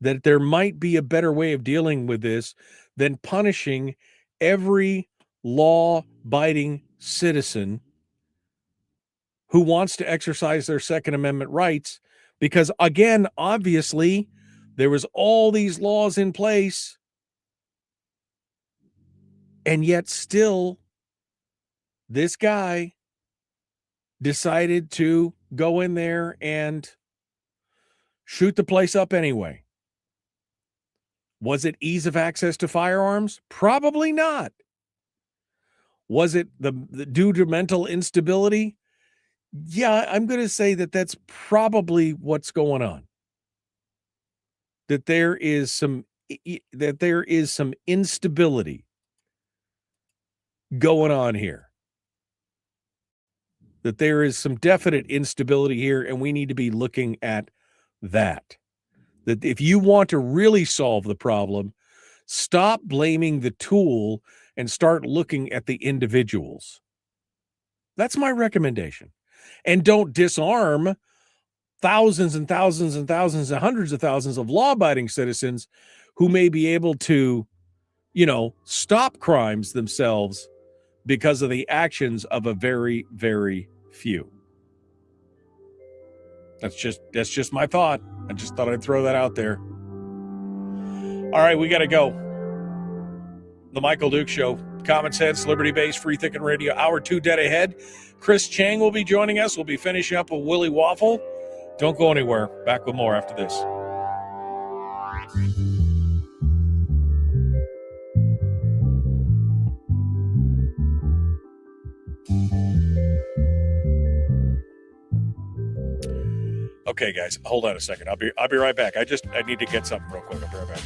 That there might be a better way of dealing with this than punishing every law-abiding citizen who wants to exercise their Second Amendment rights. Because, again, obviously, there was all these laws in place, and yet still this guy decided to go in there and shoot the place up anyway. Was it ease of access to firearms? Probably not. Was it the due to mental instability? Yeah, I'm going to say that that's probably what's going on. That there is some instability going on here. That there is some definite instability here, and we need to be looking at that. That if you want to really solve the problem, stop blaming the tool and start looking at the individuals. That's my recommendation. And don't disarm thousands and thousands and thousands and hundreds of thousands of law-abiding citizens who may be able to, stop crimes themselves because of the actions of a very, very few. That's just my thought. I just thought I'd throw that out there. All right, we got to go. The Michael Duke Show. Common sense, liberty-based, free thinking radio. Hour 2 dead ahead. Chris Cheng will be joining us. We'll be finishing up with Willie Waffle. Don't go anywhere. Back with more after this. Okay, guys, hold on a second. I'll be right back. I need to get something real quick. I'll be right back.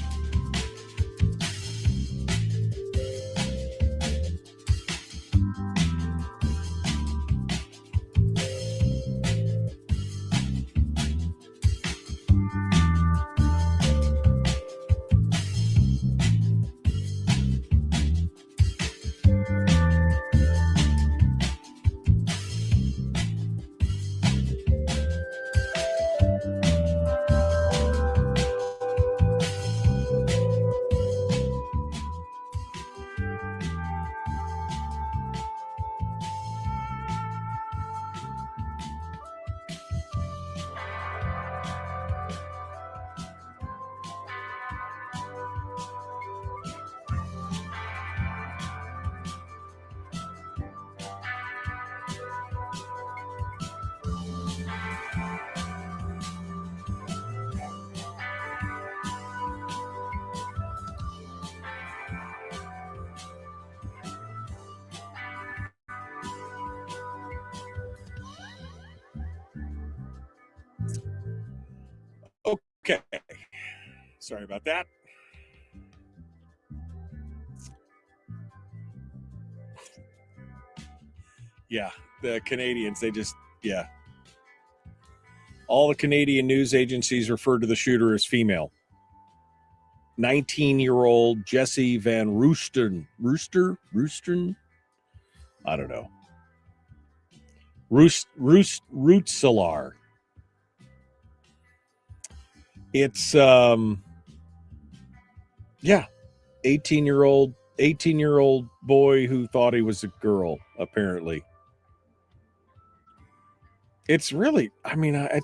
Okay. Sorry about that. Yeah, the Canadians, all the Canadian news agencies refer to the shooter as female. 19-year-old Jessie Van Roostern? I don't know. Rootselar. It's 18-year-old 18-year-old boy who thought he was a girl, apparently. It's really, I mean, I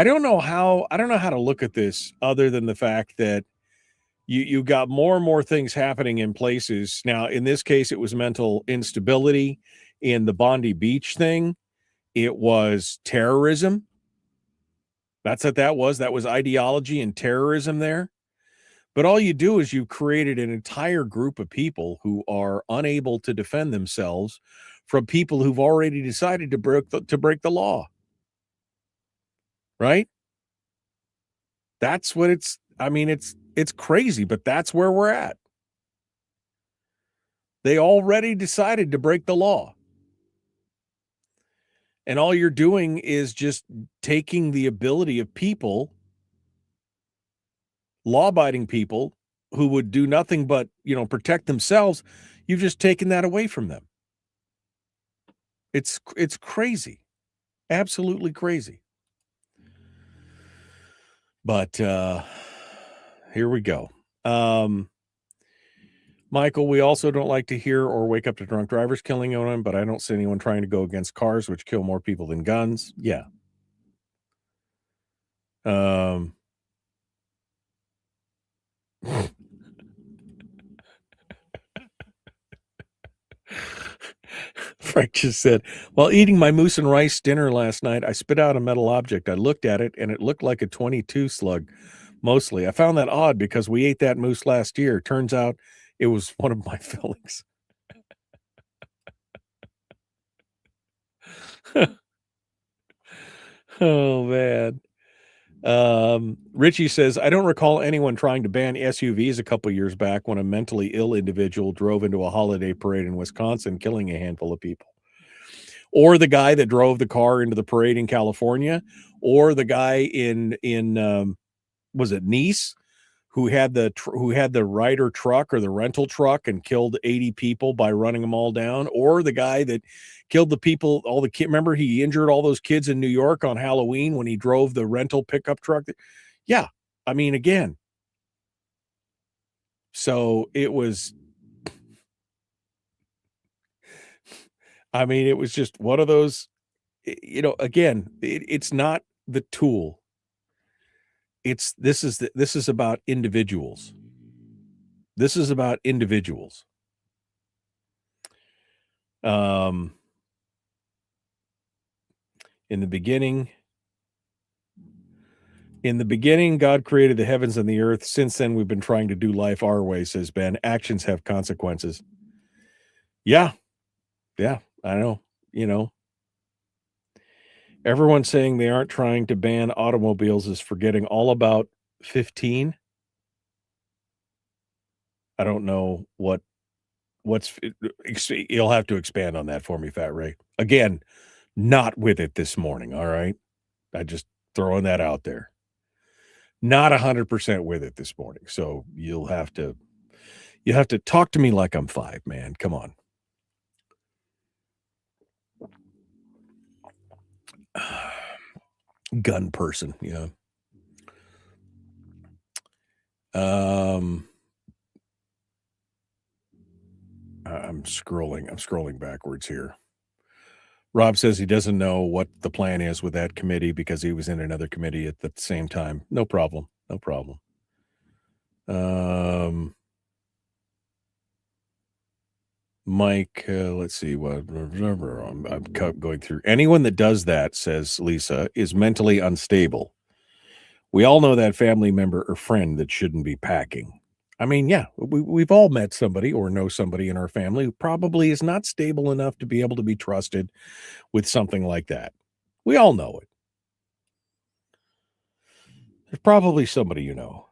don't know how to look at this other than the fact that you got more and more things happening in places. Now, in this case, it was mental instability. In the Bondi Beach thing, it was terrorism. That's what that was. That was ideology and terrorism there. But all you do is you created an entire group of people who are unable to defend themselves from people who've already decided to break the law. Right? That's what it's crazy, but that's where we're at. They already decided to break the law. And all you're doing is just taking the ability of people, law-abiding people who would do nothing but, protect themselves. You've just taken that away from them. It's crazy. Absolutely crazy. But here we go. Michael, we also don't like to hear or wake up to drunk drivers killing anyone, but I don't see anyone trying to go against cars, which kill more people than guns. Yeah. Frank just said, while eating my moose and rice dinner last night, I spit out a metal object. I looked at it, and it looked like a 22 slug, mostly. I found that odd because we ate that moose last year. Turns out it was one of my fillings. Oh, man. Richie says, I don't recall anyone trying to ban SUVs a couple years back when a mentally ill individual drove into a holiday parade in Wisconsin, killing a handful of people. Or the guy that drove the car into the parade in California, or the guy in was it Nice, who had the Ryder truck or the rental truck and killed 80 people by running them all down, or the guy that killed the people, all the kids. Remember, he injured all those kids in New York on Halloween when he drove the rental pickup truck. Yeah, I mean, again. So it was. I mean, it was just one of those. Again, it's not the tool. This is about individuals. This is about individuals. In the beginning, God created the heavens and the earth. Since then, we've been trying to do life our way, says Ben. Actions have consequences. Yeah, I know. Everyone saying they aren't trying to ban automobiles is forgetting all about 15. I don't know what's you'll have to expand on that for me, Fat Ray. Again, not with it this morning, all right? I just throwing that out there. Not 100% with it this morning. So you have to talk to me like I'm 5, man. Come on. Gun person, yeah. I'm scrolling backwards here. Rob says he doesn't know what the plan is with that committee because he was in another committee at the same time. No problem. Mike, let's see what I'm going through. Anyone that does that, says Lisa, is mentally unstable. We all know that family member or friend that shouldn't be packing. I mean, yeah, we've all met somebody or know somebody in our family who probably is not stable enough to be able to be trusted with something like that. We all know it. There's probably somebody you know.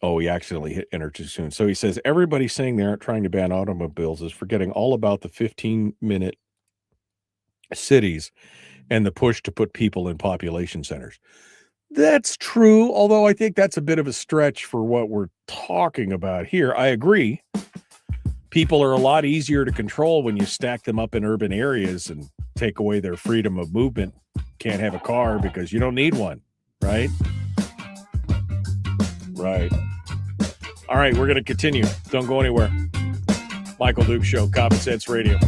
Oh, he accidentally hit enter too soon. So he says, everybody saying they aren't trying to ban automobiles is forgetting all about the 15-minute cities and the push to put people in population centers. That's true, although I think that's a bit of a stretch for what we're talking about here. I agree. people are a lot easier to control when you stack them up in urban areas and take away their freedom of movement. Can't have a car because you don't need one, right? Right. All right, we're going to continue. Don't go anywhere. Michael Duke Show, Common Sense Radio.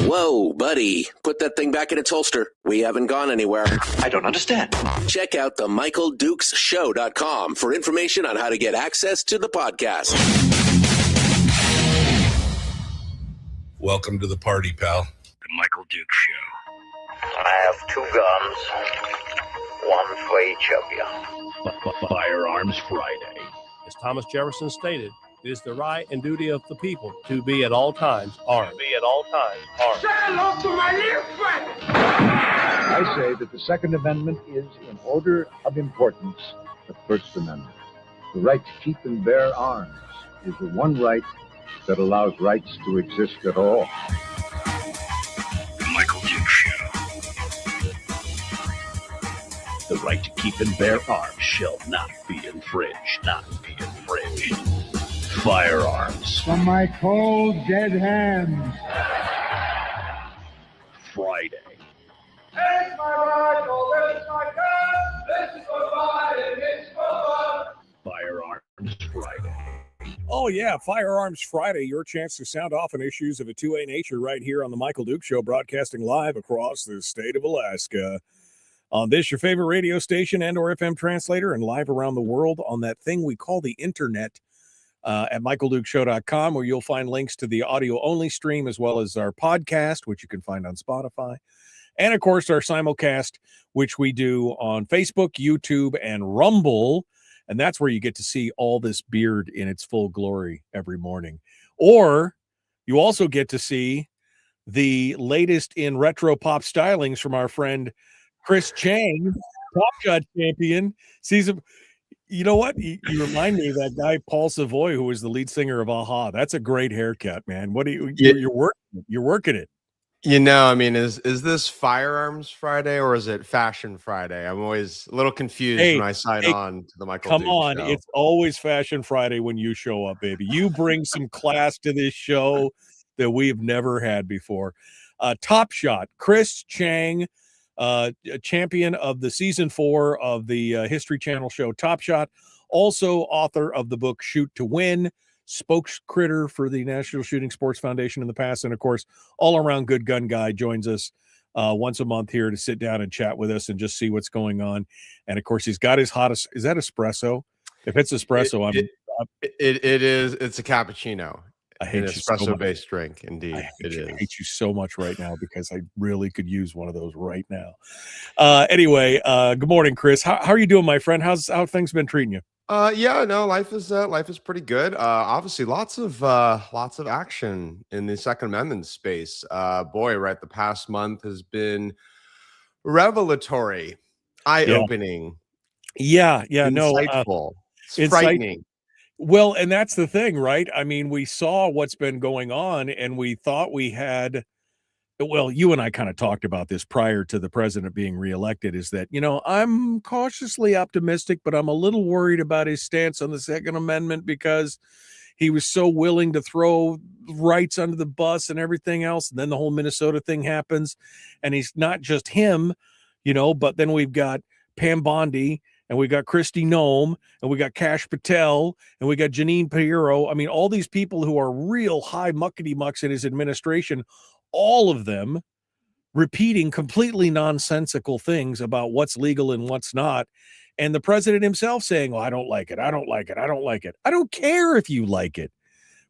Whoa, buddy. Put that thing back in its holster. We haven't gone anywhere. I don't understand. Check out the MichaelDukesShow.com for information on how to get access to the podcast. Welcome to the party, pal. The Michael Duke Show. I have 2 guns, one for each of you. Firearms Friday. As Thomas Jefferson stated, it is the right and duty of the people to be at all times armed. Say hello to my little friend. I say that the Second Amendment is, in order of importance, the First Amendment. The right to keep and bear arms is the one right that allows rights to exist at all. The Michael Duke Show. The right to keep and bear arms shall not be infringed. Not be infringed. Firearms From my cold, dead hands. Friday. Take my rifle, this is my gun. This is for fighting, it's for fun. Firearms Friday. Oh, yeah, Firearms Friday, your chance to sound off on issues of a 2A nature right here on the Michael Duke Show, broadcasting live across the state of Alaska. On this, your favorite radio station and or FM translator, and live around the world on that thing we call the internet at michaeldukeshow.com, where you'll find links to the audio-only stream as well as our podcast, which you can find on Spotify. And, of course, our simulcast, which we do on Facebook, YouTube, and Rumble. And that's where you get to see all this beard in its full glory every morning. Or you also get to see the latest in retro pop stylings from our friend Chris Cheng, Top Shot champion. You know what? You remind me of that guy, Paul Savoy, who was the lead singer of Aha. That's a great haircut, man. What do you're working it. You know, I mean, is this Firearms Friday or is it Fashion Friday? I'm always a little confused when I sign on to the Michael Duke Show. It's always Fashion Friday when you show up, baby. You bring some class to this show that we've never had before. Top Shot, Chris Cheng, a champion of the season 4 of the History Channel show Top Shot, also author of the book Shoot to Win, spokescritter for the National Shooting Sports Foundation in the past, and of course, all-around good gun guy, joins us once a month here to sit down and chat with us and just see what's going on. And of course, he's got his hottest. Is that espresso? If it's espresso, it is. It's a cappuccino. I hate an espresso-based drink. Indeed, I is. hate you so much right now because I really could use one of those right now. Anyway, good morning, Chris. How are you doing, my friend? How things been treating you? Yeah, no, life is pretty good. Obviously, lots of action in the Second Amendment space. Boy, right, the past month has revelatory, eye-opening. Yeah, insightful. It's frightening. Well, and that's the thing, right? I mean, we saw what's been going on, and we thought we had. Well, you and I kind of talked about this prior to the president being reelected, is that, I'm cautiously optimistic, but I'm a little worried about his stance on the Second Amendment because he was so willing to throw rights under the bus and everything else. And then the whole Minnesota thing happens, and he's not just him, but then we've got Pam Bondi, and we got Kristi Noem, and we got Kash Patel, and we got Janine Pirro. I mean, all these people who are real high muckety mucks in his administration, all of them repeating completely nonsensical things about what's legal and what's not. And the president himself saying, I don't like it. I don't like it. I don't like it. I don't care if you like it.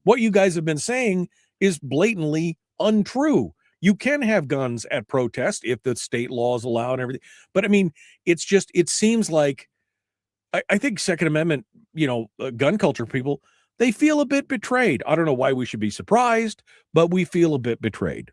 What you guys have been saying is blatantly untrue. You can have guns at protest if the state laws allow and everything. But I mean, it seems like, I think Second Amendment, gun culture people, they feel a bit betrayed. I don't know why we should be surprised, but we feel a bit betrayed.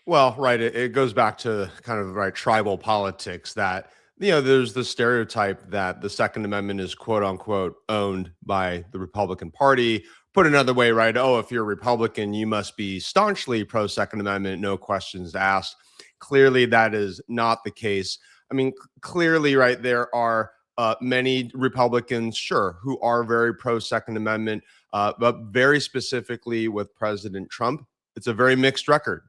Well, right. It goes back to kind of tribal politics that, there's the stereotype that the Second Amendment is quote unquote owned by the Republican Party, put another way, right? Oh, if you're a Republican, you must be staunchly pro Second Amendment, no questions asked. Clearly, that is not the case. I mean, clearly, right, there are many Republicans, sure, who are very pro Second Amendment, but very specifically with President Trump, it's a very mixed record.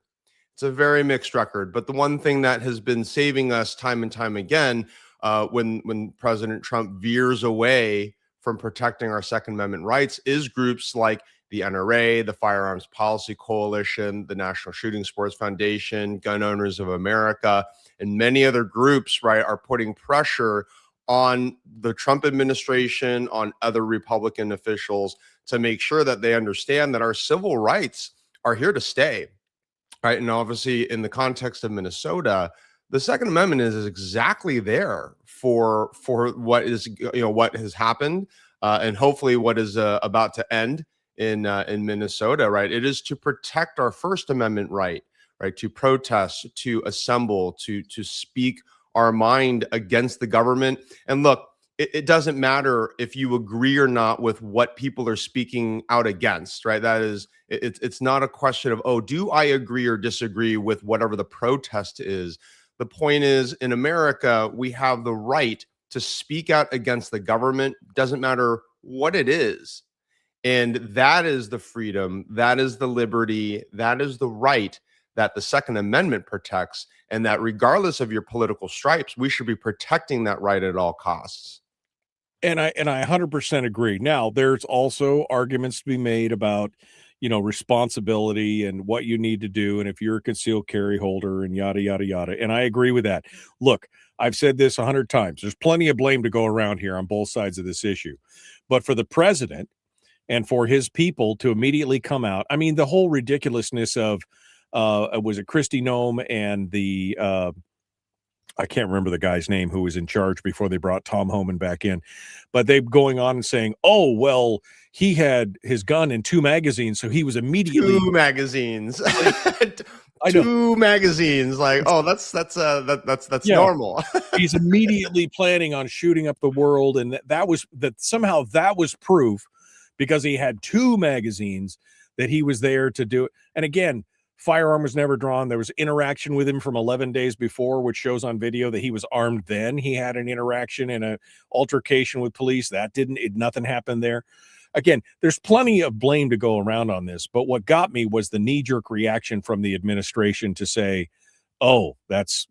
It's a very mixed record. But the one thing that has been saving us time and time again, when President Trump veers away from protecting our Second Amendment rights, is groups like the NRA, the Firearms Policy Coalition, the National Shooting Sports Foundation, Gun Owners of America, and many other groups, right, are putting pressure on the Trump administration, on other Republican officials to make sure that they understand that our civil rights are here to stay, right? And obviously, in the context of Minnesota, the Second Amendment is exactly there for what is, what has happened, and hopefully what is about to end in Minnesota, right? It is to protect our First Amendment right, to protest, to assemble, to speak our mind against the government. And look, it doesn't matter if you agree or not with what people are speaking out against, right? That is, it's not a question of, oh, do I agree or disagree with whatever the protest is? The point is, in America, we have the right to speak out against the government, doesn't matter what it is. And that is the freedom, that is the liberty, that is the right that the Second Amendment protects, and that regardless of your political stripes, we should be protecting that right at all costs. And I 100% agree. Now, there's also arguments to be made about, responsibility and what you need to do, and if you're a concealed carry holder and yada, yada, yada. And I agree with that. Look, I've said this 100 times. There's plenty of blame to go around here on both sides of this issue. But for the president and for his people to immediately come out, I mean, the whole ridiculousness of, was it Kristi Noem and the I can't remember the guy's name who was in charge before they brought Tom Homan back in, but they going on and saying, oh, well, he had his gun in 2 magazines, so he was immediately 2 magazines. I know. 2 magazines, like, oh, that's normal. He's immediately planning on shooting up the world, and somehow that was proof, because he had 2 magazines, that he was there to do it. And again, firearm was never drawn. There was interaction with him from 11 days before, which shows on video that he was armed then. He had an interaction and an altercation with police. Nothing happened there. Again, there's plenty of blame to go around on this, but what got me was the knee-jerk reaction from the administration to say, oh, that's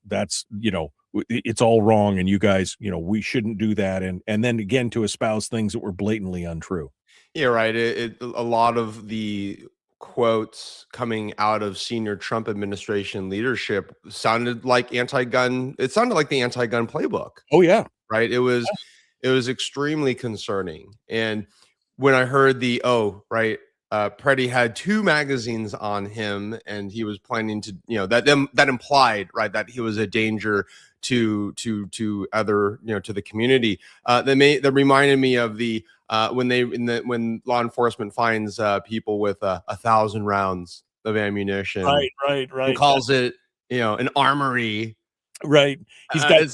it's all wrong, and you guys, we shouldn't do that. And then again, to espouse things that were blatantly untrue. Yeah, right. A lot of the quotes coming out of senior Trump administration leadership sounded like anti-gun. It sounded like the anti-gun playbook. Oh yeah. Right. It was extremely concerning. And when I heard Preddy had 2 magazines on him, and he was planning to, that implied, right, that he was a danger to other, to the community. That reminded me of the when law enforcement finds people with 1,000 rounds of ammunition, right, and calls it, an armory. Right. He's got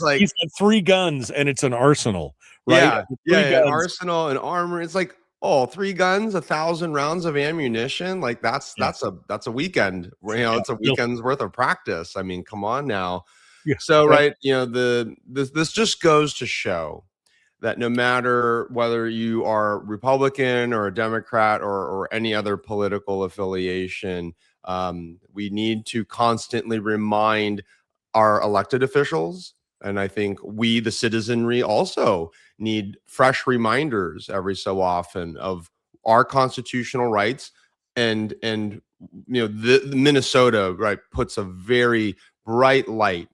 3 guns, and it's an arsenal. Right. Yeah. An arsenal, an armory. It's like, oh, 3 guns, 1,000 rounds of ammunition. Like that's a weekend. It's a weekend's worth of practice. I mean, come on now. Yeah. So, right. This just goes to show that no matter whether you are Republican or a Democrat or any other political affiliation, we need to constantly remind our elected officials, and I think we, the citizenry, also need fresh reminders every so often of our constitutional rights. And the Minnesota, right, puts a very bright light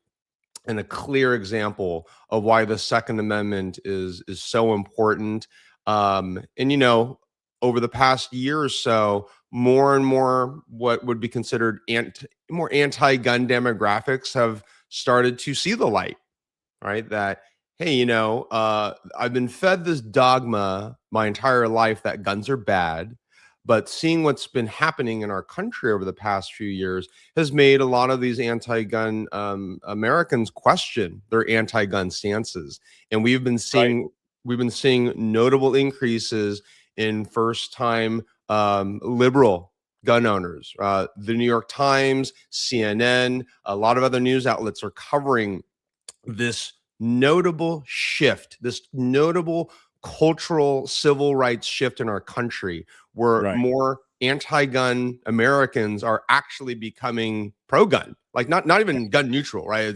and a clear example of why the Second Amendment is so important. And over the past year or so, more and more what would be considered more anti-gun demographics have started to see the light, right? That, hey, I've been fed this dogma my entire life that guns are bad, but seeing what's been happening in our country over the past few years has made a lot of these anti-gun Americans question their anti-gun stances. And we've been seeing notable increases in first-time liberal gun owners. The New York Times, CNN, a lot of other news outlets are covering this notable shift, this notable cultural civil rights shift in our country, where more anti-gun Americans are actually becoming pro-gun, like not even gun neutral, right?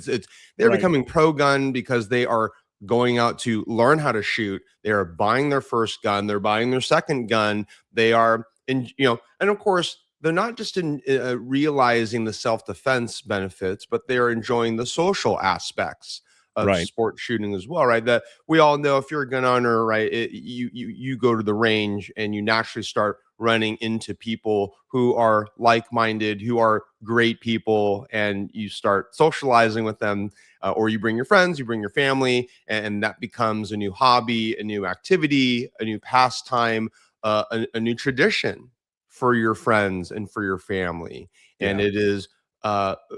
They're becoming pro-gun because they are going out to learn how to shoot. They are buying their first gun. They're buying their second gun. They are and of course, they're not just in realizing the self-defense benefits, but they are enjoying the social aspects of sport shooting as well, right? That we all know, if you're a gun owner, right, you go to the range and you naturally start running into people who are like-minded, who are great people, and you start socializing with them, or you bring your friends, you bring your family, and that becomes a new hobby, a new activity, a new pastime, a new tradition for your friends and for your family. And it is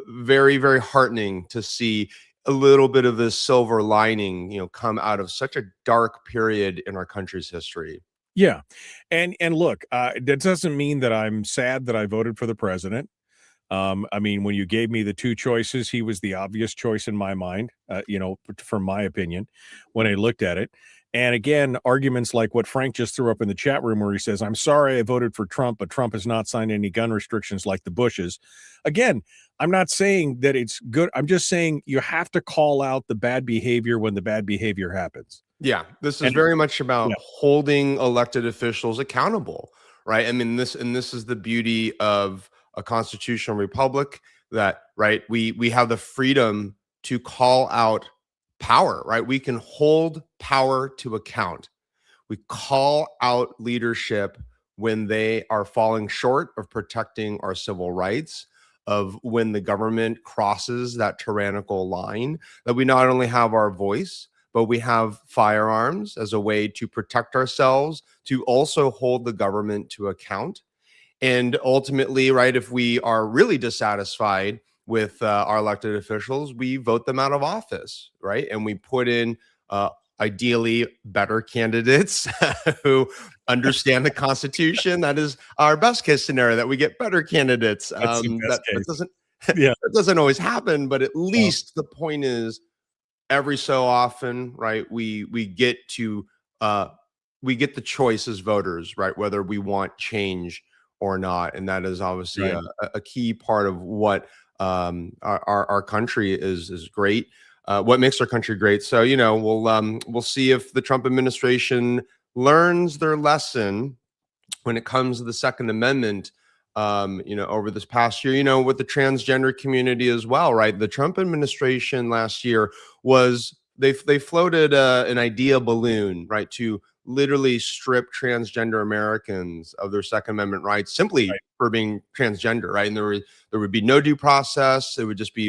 very, very heartening to see a little bit of this silver lining, come out of such a dark period in our country's history. Yeah. And look, that doesn't mean that I'm sad that I voted for the president. I mean, when you gave me the two choices, he was the obvious choice in my mind, from my opinion, when I looked at it. And again, arguments like what Frank just threw up in the chat room, where he says, I'm sorry I voted for Trump, but Trump has not signed any gun restrictions like the Bushes. Again, I'm not saying that it's good. I'm just saying you have to call out the bad behavior when the bad behavior happens. Yeah, this is very much about holding elected officials accountable, right? I mean, this is the beauty of a constitutional republic, that, right, we have the freedom to call out power, right? We can hold power to account. We call out leadership when they are falling short of protecting our civil rights, of when the government crosses that tyrannical line, that we not only have our voice, but we have firearms as a way to protect ourselves, to also hold the government to account. And ultimately, right, if we are really dissatisfied with our elected officials, we vote them out of office, right? And we put in ideally better candidates who understand the Constitution. That is our best case scenario, that we get better candidates. That doesn't always happen, but at least the point is, every so often, right, we get the choice as voters, right, whether we want change or not. And that is obviously a key part of what our country is great, what makes our country great. So, we'll see if the Trump administration learns their lesson when it comes to the Second Amendment, over this past year, with the transgender community as well, right? The Trump administration last year they floated an idea balloon, right, to literally strip transgender Americans of their Second Amendment rights simply for being transgender, right? And there would be no due process. It would just be,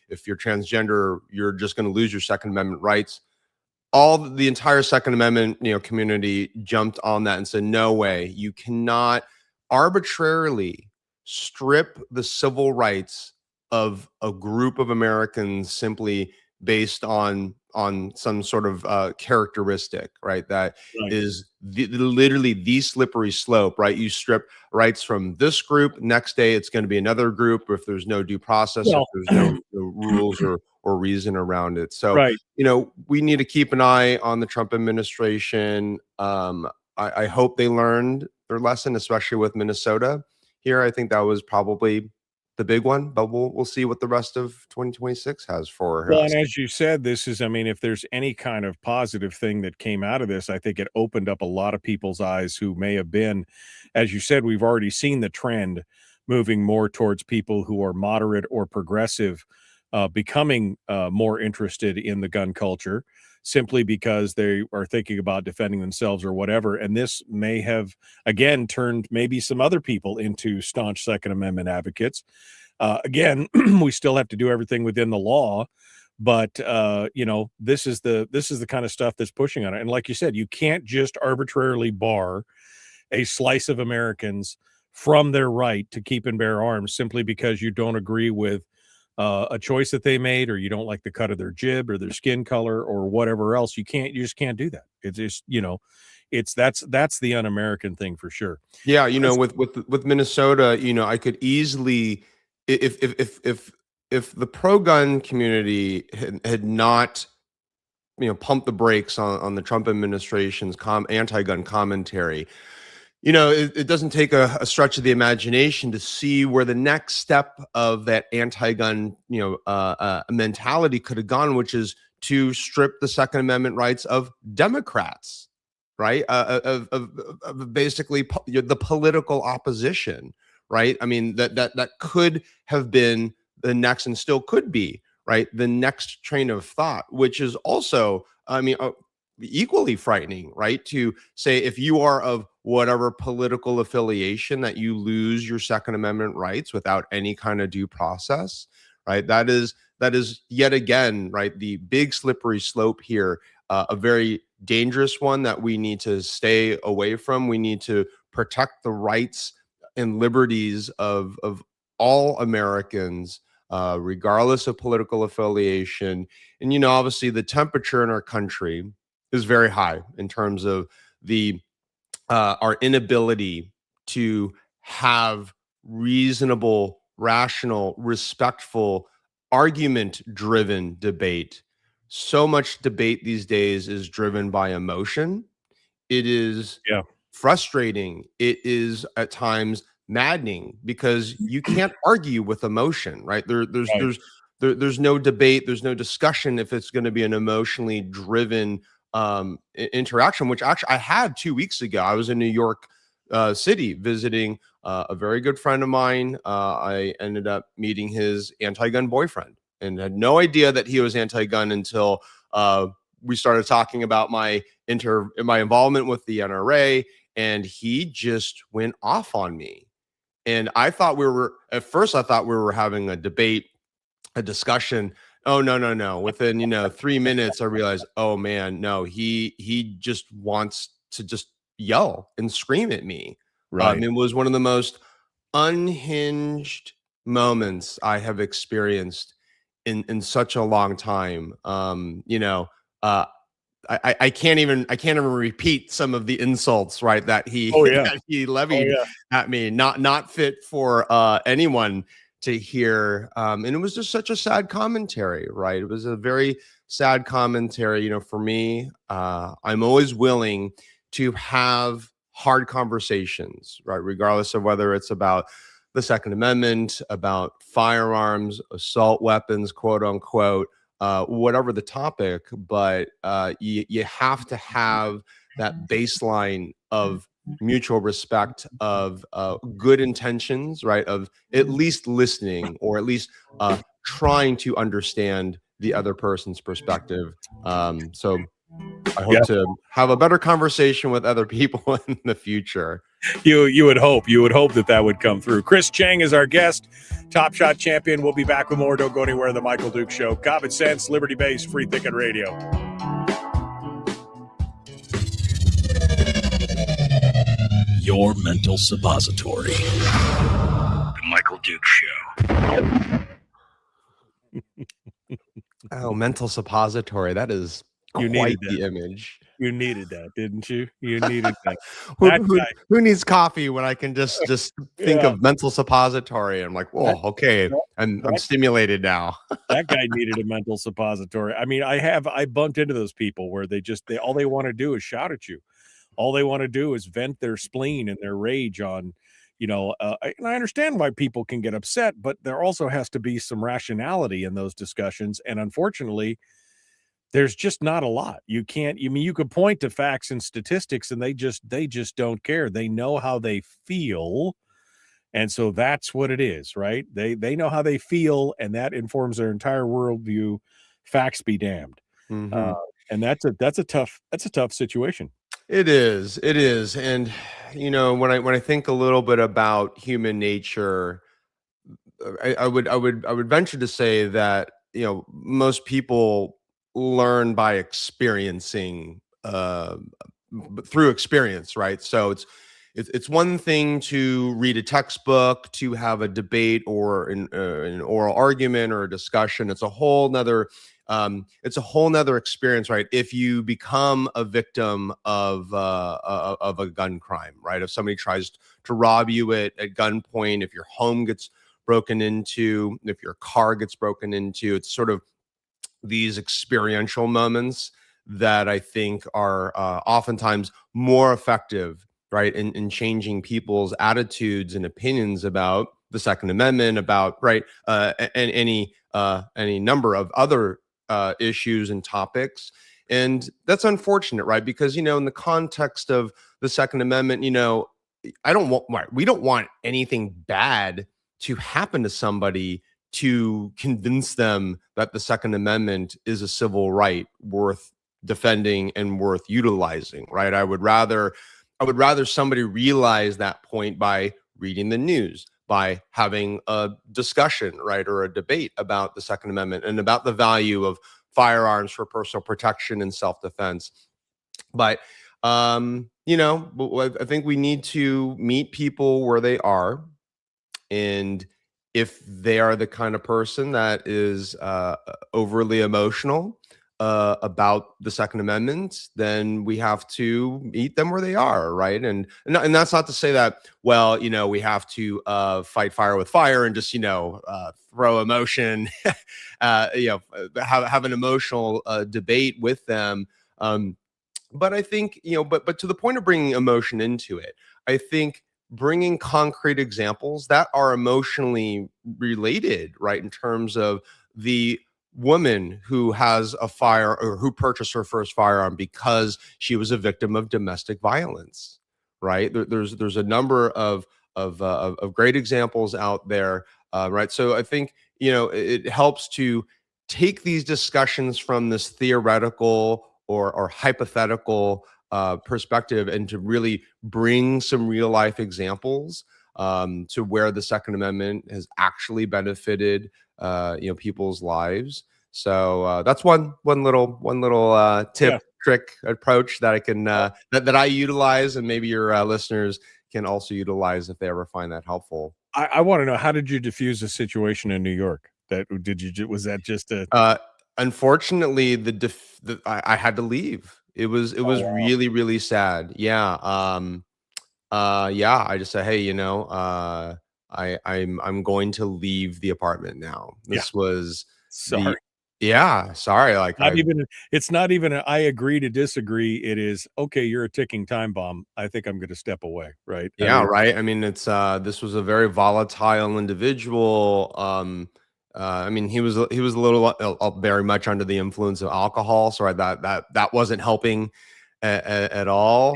if you're transgender, you're just going to lose your Second Amendment rights. The entire Second Amendment, community jumped on that and said, no way, you cannot arbitrarily strip the civil rights of a group of Americans simply based on some sort of characteristic, right? That is literally the slippery slope, right? You strip rights from this group, next day it's going to be another group if there's no due process, if there's no rules or reason around it. So, we need to keep an eye on the Trump administration. I hope they learned their lesson, especially with Minnesota here. I think that was probably the big one, but we'll see what the rest of 2026 has for us. Well, and as you said, this is, if there's any kind of positive thing that came out of this, I think it opened up a lot of people's eyes who may have been, as you said, we've already seen the trend moving more towards people who are moderate or progressive, becoming more interested in the gun culture, simply because they are thinking about defending themselves or whatever. And this may have, again, turned maybe some other people into staunch Second Amendment advocates. Again, we still have to do everything within the law, but this is the kind of stuff that's pushing on it. And like you said, you can't just arbitrarily bar a slice of Americans from their right to keep and bear arms simply because you don't agree with a choice that they made, or you don't like the cut of their jib or their skin color or whatever else, you just can't do that. It's just, that's the un-American thing for sure. Yeah, with Minnesota, I could easily, if the pro-gun community had not, pumped the brakes on the Trump administration's anti-gun commentary, it doesn't take a stretch of the imagination to see where the next step of that anti-gun, mentality could have gone, which is to strip the Second Amendment rights of Democrats, right? Of basically the political opposition, right? I mean, that could have been the next, and still could be, right, the next train of thought, which is also, equally frightening, right? To say, if you are of whatever political affiliation, that you lose your Second Amendment rights without any kind of due process, right? That is yet again, right, the big slippery slope here, a very dangerous one that we need to stay away from. We need to protect the rights and liberties of all Americans, regardless of political affiliation. And, obviously the temperature in our country is very high in terms of our inability to have reasonable, rational, respectful, argument-driven debate. So much debate these days is driven by emotion. It is frustrating. It is at times maddening, because you can't argue with emotion, right? There's no debate, there's no discussion if it's going to be an emotionally driven interaction, which actually I had 2 weeks ago. I was in New York City visiting a very good friend of mine. I ended up meeting his anti-gun boyfriend, and had no idea that he was anti-gun until we started talking about my involvement with the NRA, and he just went off on me. And I thought at first I thought we were having a debate, a discussion. Oh, no. Within, 3 minutes, I realized, oh man, no, he just wants to just yell and scream at me. Right. It was one of the most unhinged moments I have experienced in such a long time. I can't even repeat some of the insults, right, that he that he levied at me. Not fit for anyone to hear. And it was just such a sad commentary, right? It was a very sad commentary. For me, I'm always willing to have hard conversations, right? Regardless of whether it's about the Second Amendment, about firearms, assault weapons, quote unquote, whatever the topic. But you have to have that baseline of mutual respect, of good intentions, right? Of at least listening, or at least trying to understand the other person's perspective. So I hope to have a better conversation with other people in the future. You would hope that would come through. Chris Cheng is our guest, Top Shot champion. We'll be back with more. Don't go anywhere. The Michael Duke Show. Common sense, liberty-based, free thinking radio. Your mental suppository. The Michael Duke Show. Oh, mental suppository. That is quite the image. You needed that, didn't you? You needed that. Who needs coffee when I can just think of mental suppository? I'm like, whoa, okay. I'm stimulated now. That guy needed a mental suppository. I mean, I bumped into those people where they all they want to do is shout at you. All they want to do is vent their spleen and their rage on, and I understand why people can get upset, but there also has to be some rationality in those discussions. And unfortunately, there's just not a lot. You could point to facts and statistics, and they just don't care. They know how they feel. And so that's what it is, right? They know how they feel, and that informs their entire worldview. Facts be damned. Mm-hmm. And that's a tough situation. It is. And, when I think a little bit about human nature, I would venture to say that, most people learn by experiencing, through experience, right? So it's one thing to read a textbook, to have a debate or an oral argument or a discussion. It's a whole nother experience, right? If you become a victim of a gun crime, right? If somebody tries to rob you at gunpoint, if your home gets broken into, if your car gets broken into, it's sort of these experiential moments that I think are oftentimes more effective, right, in changing people's attitudes and opinions about the Second Amendment, about and any number of other issues and topics. And that's unfortunate, right? Because in the context of the Second Amendment, we don't want anything bad to happen to somebody to convince them that the Second Amendment is a civil right worth defending and worth utilizing, right? I would rather somebody realize that point by reading the news, by having a discussion, right, or a debate about the Second Amendment and about the value of firearms for personal protection and self-defense. But I think we need to meet people where they are, and if they are the kind of person that is overly emotional about the Second Amendment, then we have to meet them where they are, right? And that's not to say that, well, we have to fight fire with fire and just throw emotion, have an emotional debate with them. But I think but to the point of bringing emotion into it, I think bringing concrete examples that are emotionally related, right, in terms of the woman who has a fire or who purchased her first firearm because she was a victim of domestic violence, right? There's a number of great examples out there, right? So I think it helps to take these discussions from this theoretical or hypothetical perspective and to really bring some real life examples to where the Second Amendment has actually benefited people's lives. So that's one little tip, trick, approach that I can that I utilize, and maybe your listeners can also utilize if they ever find that helpful. I want to know, how did you diffuse a situation in New York? Was that just a unfortunately I had to leave. It was wow. really, really sad. Yeah. I just said, hey, I'm going to leave the apartment now. This was sorry. Sorry. Like it's not even I agree to disagree. It is, okay, you're a ticking time bomb. I think I'm going to step away. Right. Yeah. Right. I mean, it's this was a very volatile individual. He was a little very much under the influence of alcohol, so that wasn't helping at all.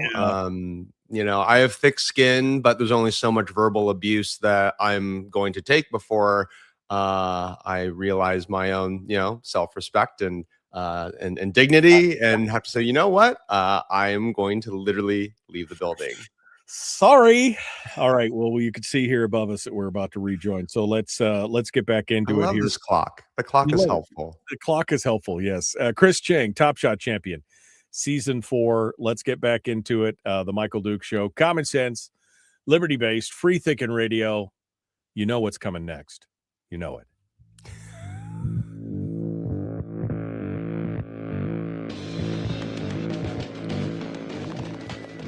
Yeah. I have thick skin, but there's only so much verbal abuse that I'm going to take before I realize my own self-respect and dignity, and have to say, what, I am going to literally leave the building. Sorry. All right. Well, you can see here above us that we're about to rejoin. So let's get back into it here. This clock. The clock is helpful. The clock is helpful. Yes. Chris Cheng, Top Shot champion, season 4. Let's get back into it. The Michael Duke Show, common sense, liberty-based, free thinking radio. You know what's coming next. You know it.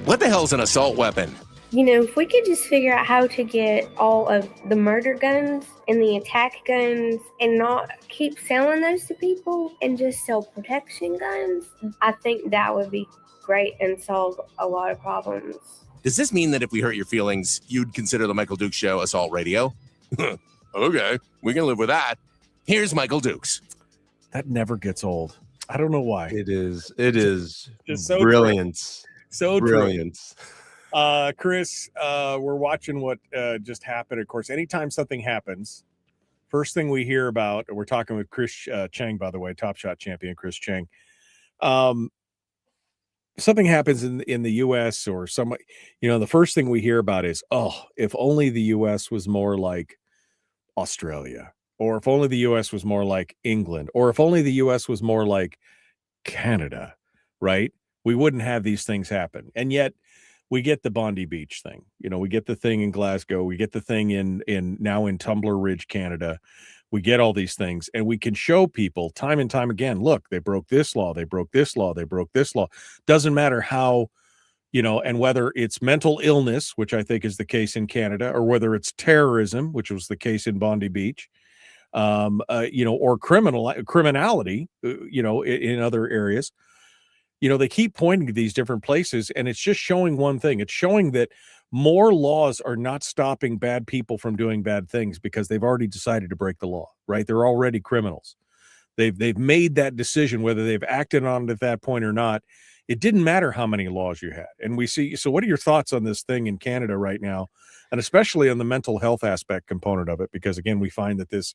What the hell's an assault weapon? If we could just figure out how to get all of the murder guns and the attack guns and not keep selling those to people and just sell protection guns, I think that would be great and solve a lot of problems. Does this mean that if we hurt your feelings, you'd consider the Michael Dukes Show assault radio? Okay, we can live with that. Here's Michael Dukes. That never gets old. I don't know why. It is just so brilliant. True. So brilliant. True. Chris, we're watching what just happened. Of course, anytime something happens, first thing we hear about, we're talking with Chris Cheng, by the way, Top Shot champion Chris Cheng. Something happens in the U.S. or the first thing we hear about is, if only the U.S. was more like Australia, or if only the U.S. was more like England, or if only the U.S. was more like Canada, right? We wouldn't have these things happen. And yet we get the Bondi Beach thing, we get the thing in Glasgow, we get the thing now in Tumbler Ridge, Canada. We get all these things, and we can show people time and time again, look, they broke this law, they broke this law, they broke this law. Doesn't matter how, and whether it's mental illness, which I think is the case in Canada, or whether it's terrorism, which was the case in Bondi Beach, or criminality, in other areas. They keep pointing to these different places, and it's just showing one thing. It's showing that more laws are not stopping bad people from doing bad things because they've already decided to break the law, right? They're already criminals. They've made that decision, whether they've acted on it at that point or not. It didn't matter how many laws you had. And we see, so what are your thoughts on this thing in Canada right now? And especially on the mental health aspect component of it, because again, we find that this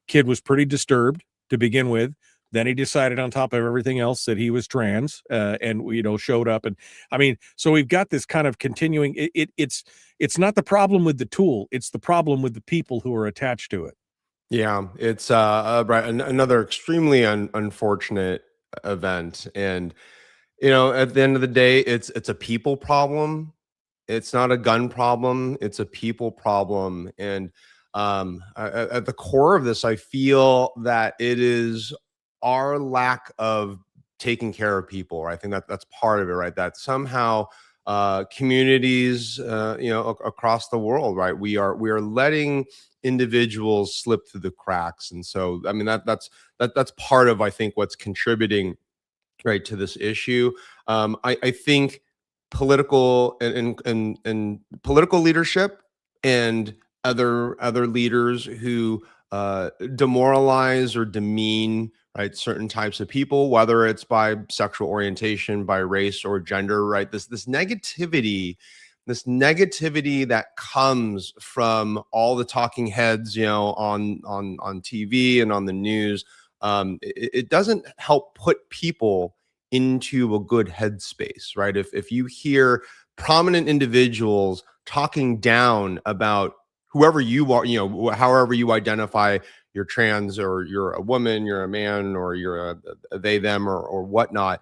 kid was pretty disturbed to begin with. Then he decided on top of everything else that he was trans, and showed up. And I mean, so we've got this kind of continuing. It's not the problem with the tool; it's the problem with the people who are attached to it. Yeah, it's another extremely unfortunate event, and at the end of the day, it's a people problem. It's not a gun problem; it's a people problem. And at the core of this, I feel that it is our lack of taking care of people. Right? I think that's part of it, right? That somehow communities, across the world, right? We are letting individuals slip through the cracks, and so I mean that's part of, I think, what's contributing right to this issue. I think political and political leadership and other leaders who demoralize or demean right certain types of people, whether it's by sexual orientation, by race or gender, right? This negativity that comes from all the talking heads, on TV and on the news, it doesn't help put people into a good headspace, right? If you hear prominent individuals talking down about whoever you are, however you identify, you're trans or you're a woman, you're a man, or you're a they, them, or whatnot,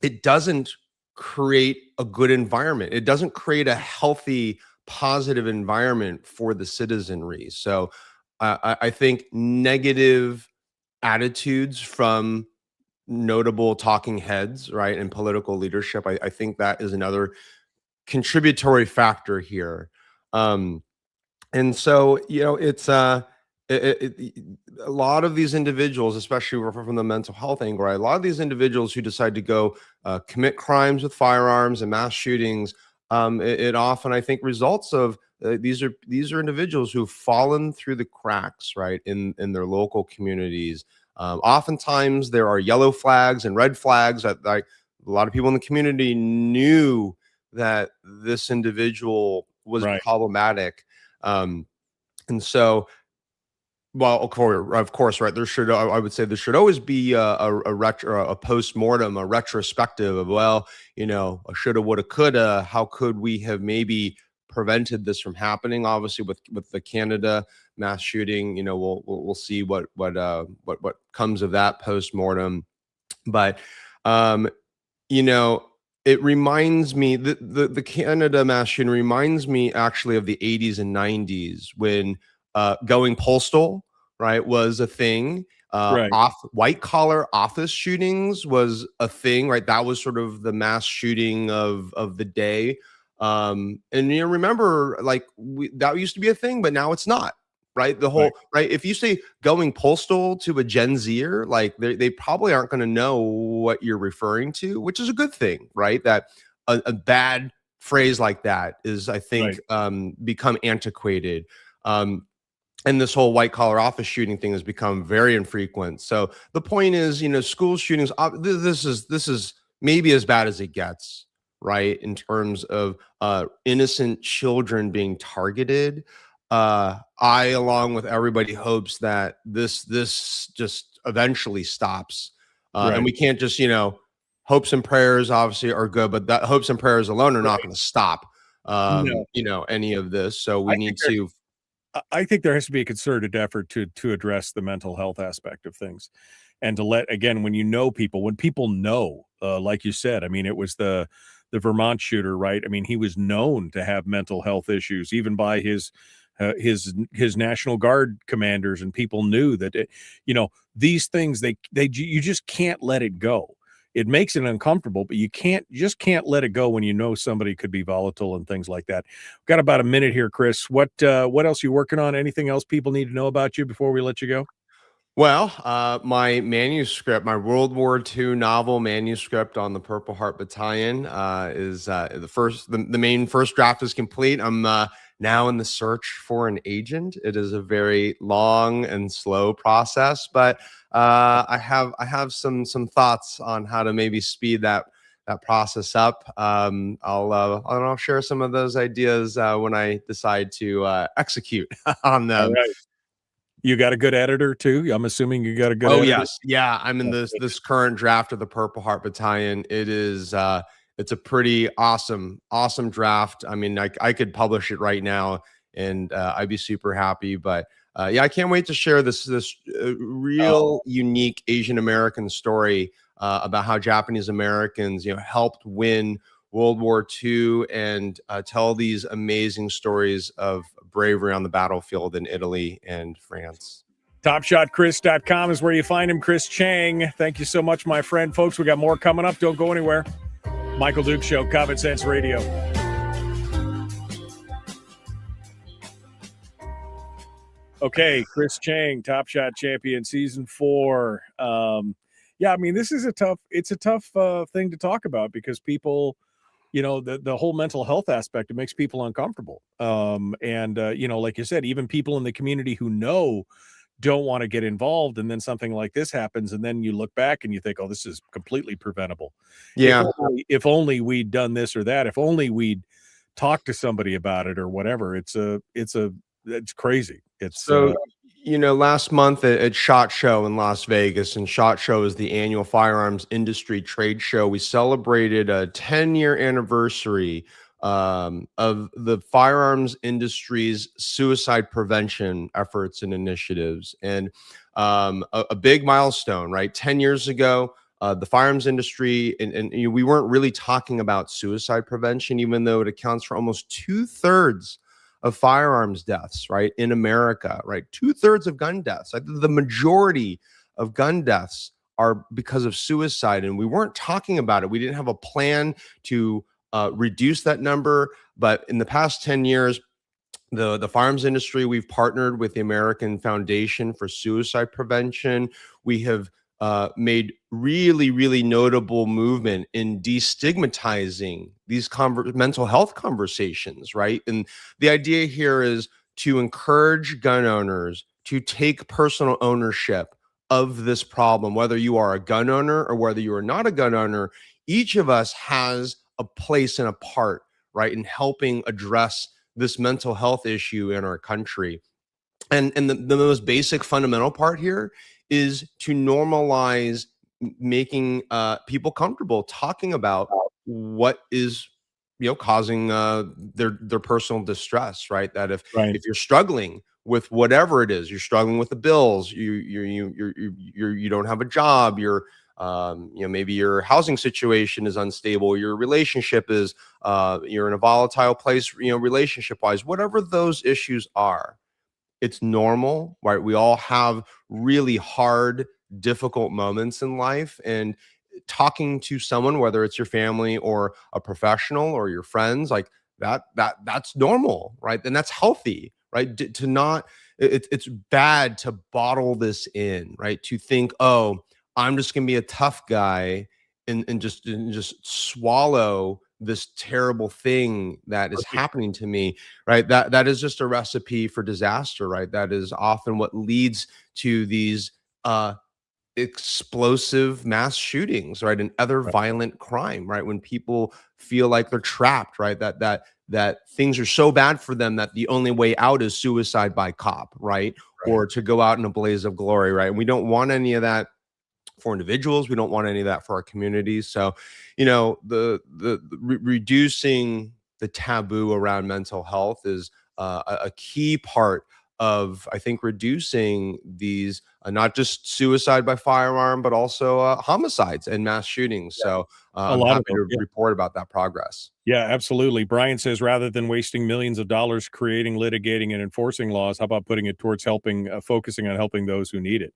it doesn't create a good environment. It doesn't create a healthy, positive environment for the citizenry. So I think negative attitudes from notable talking heads, right, and political leadership, I think that is another contributory factor here. And so, it's a lot of these individuals, especially from the mental health angle, right? A lot of these individuals who decide to go commit crimes with firearms and mass shootings, it often, I think, results of these are individuals who've fallen through the cracks, right, in their local communities. Oftentimes, there are yellow flags and red flags that, like, a lot of people in the community knew that this individual was problematic. And so, well, of course, right. I would say there should always be a post-mortem, a retrospective of, well, a shoulda, woulda, coulda. How could we have maybe prevented this from happening? Obviously, with the Canada mass shooting, we'll see what comes of that post-mortem. But it reminds me that the Canada mass shooting reminds me actually of the 80s and 90s when going postal, right, was a thing. White collar office shootings was a thing, right? That was sort of the mass shooting of the day. And remember, like, that used to be a thing, but now it's not. Right. The whole right. If you say going postal to a Gen Zer, like they probably aren't going to know what you're referring to, which is a good thing. Right. That a bad phrase like that is, I think, become antiquated. And this whole white collar office shooting thing has become very infrequent. So the point is, school shootings, this is maybe as bad as it gets. Right. In terms of innocent children being targeted. I, along with everybody, hopes that this just eventually stops. And we can't just, hopes and prayers obviously are good, but that hopes and prayers alone are not going to stop, any of this. So we need to. I think there has to be a concerted effort to address the mental health aspect of things, and to let, again, when people know, like you said, I mean, it was the the Vermont shooter, right? I mean, he was known to have mental health issues, even by his National Guard commanders, and people knew that these things you just can't let it go. It makes it uncomfortable, but you just can't let it go when you know somebody could be volatile and things like that. We've got about a minute here, Chris. What else are you working on? Anything else people need to know about you before we let you go? Well, my manuscript, my World War II novel manuscript on the Purple Heart Battalion is the main first draft is complete. I'm now in the search for an agent. It is a very long and slow process, but I have some thoughts on how to maybe speed that process up. I'll share some of those ideas when I decide to execute on them. All right. You got a good editor too? I'm assuming you got a good editor. Yes. Yeah. I'm in this current draft of the Purple Heart Battalion. It is it's a pretty awesome draft. I mean, I could publish it right now and I'd be super happy, but I can't wait to share this real unique Asian American story about how Japanese Americans, helped win World War II and tell these amazing stories of bravery on the battlefield in Italy and France. TopShotChris.com is where you find him. Chris Cheng, thank you so much, my friend. Folks, we got more coming up. Don't go anywhere. Michael Duke Show, Common Sense Radio. Okay, Chris Cheng, Top Shot champion, season 4. I mean, this is a tough thing to talk about because people, the whole mental health aspect, it makes people uncomfortable. Like you said, even people in the community who don't want to get involved, and then something like this happens, and then you look back and you think, oh, this is completely preventable. Yeah. If only we'd done this or that, if only we'd talked to somebody about it or whatever. It's crazy. Last month at SHOT Show in Las Vegas, and SHOT Show is the annual firearms industry trade show, we celebrated a 10-year anniversary of the firearms industry's suicide prevention efforts and initiatives. And a big milestone, right? 10 years ago, the firearms industry, and we weren't really talking about suicide prevention, even though it accounts for almost 2/3 of firearms deaths, right, in America, right? 2/3 of gun deaths. The majority of gun deaths are because of suicide, and we weren't talking about it. We didn't have a plan to reduce that number. But in the past 10 years, the firearms industry, we've partnered with the American Foundation for Suicide Prevention. We have made really, really notable movement in destigmatizing these mental health conversations, right? And the idea here is to encourage gun owners to take personal ownership of this problem. Whether you are a gun owner or whether you are not a gun owner, each of us has a place and a part, right, in helping address this mental health issue in our country. And the most basic fundamental part here is to normalize making people comfortable talking about what is causing their personal distress, right? That if you're struggling with whatever it is, you're struggling with the bills, you don't have a job, you're maybe your housing situation is unstable, your relationship is you're in a volatile place, relationship wise, whatever those issues are, it's normal, right? We all have really hard, difficult moments in life, and talking to someone, whether it's your family or a professional or your friends, like that's normal, right? And that's healthy, right? It's bad to bottle this in, right? To think, oh, I'm just gonna be a tough guy and just swallow this terrible thing that is happening to me, right? That is just a recipe for disaster, right? That is often what leads to these explosive mass shootings, right? And other violent crime, right? When people feel like they're trapped, right? That things are so bad for them that the only way out is suicide by cop, right? Or to go out in a blaze of glory, right? And we don't want any of that for individuals. We don't want any of that for our communities. So, reducing the taboo around mental health is a key part of, I think, reducing these not just suicide by firearm, but also homicides and mass shootings. So I'm happy to report about that progress. Yeah, absolutely. Brian says, rather than wasting millions of dollars creating, litigating, and enforcing laws, how about putting it towards focusing on helping those who need it?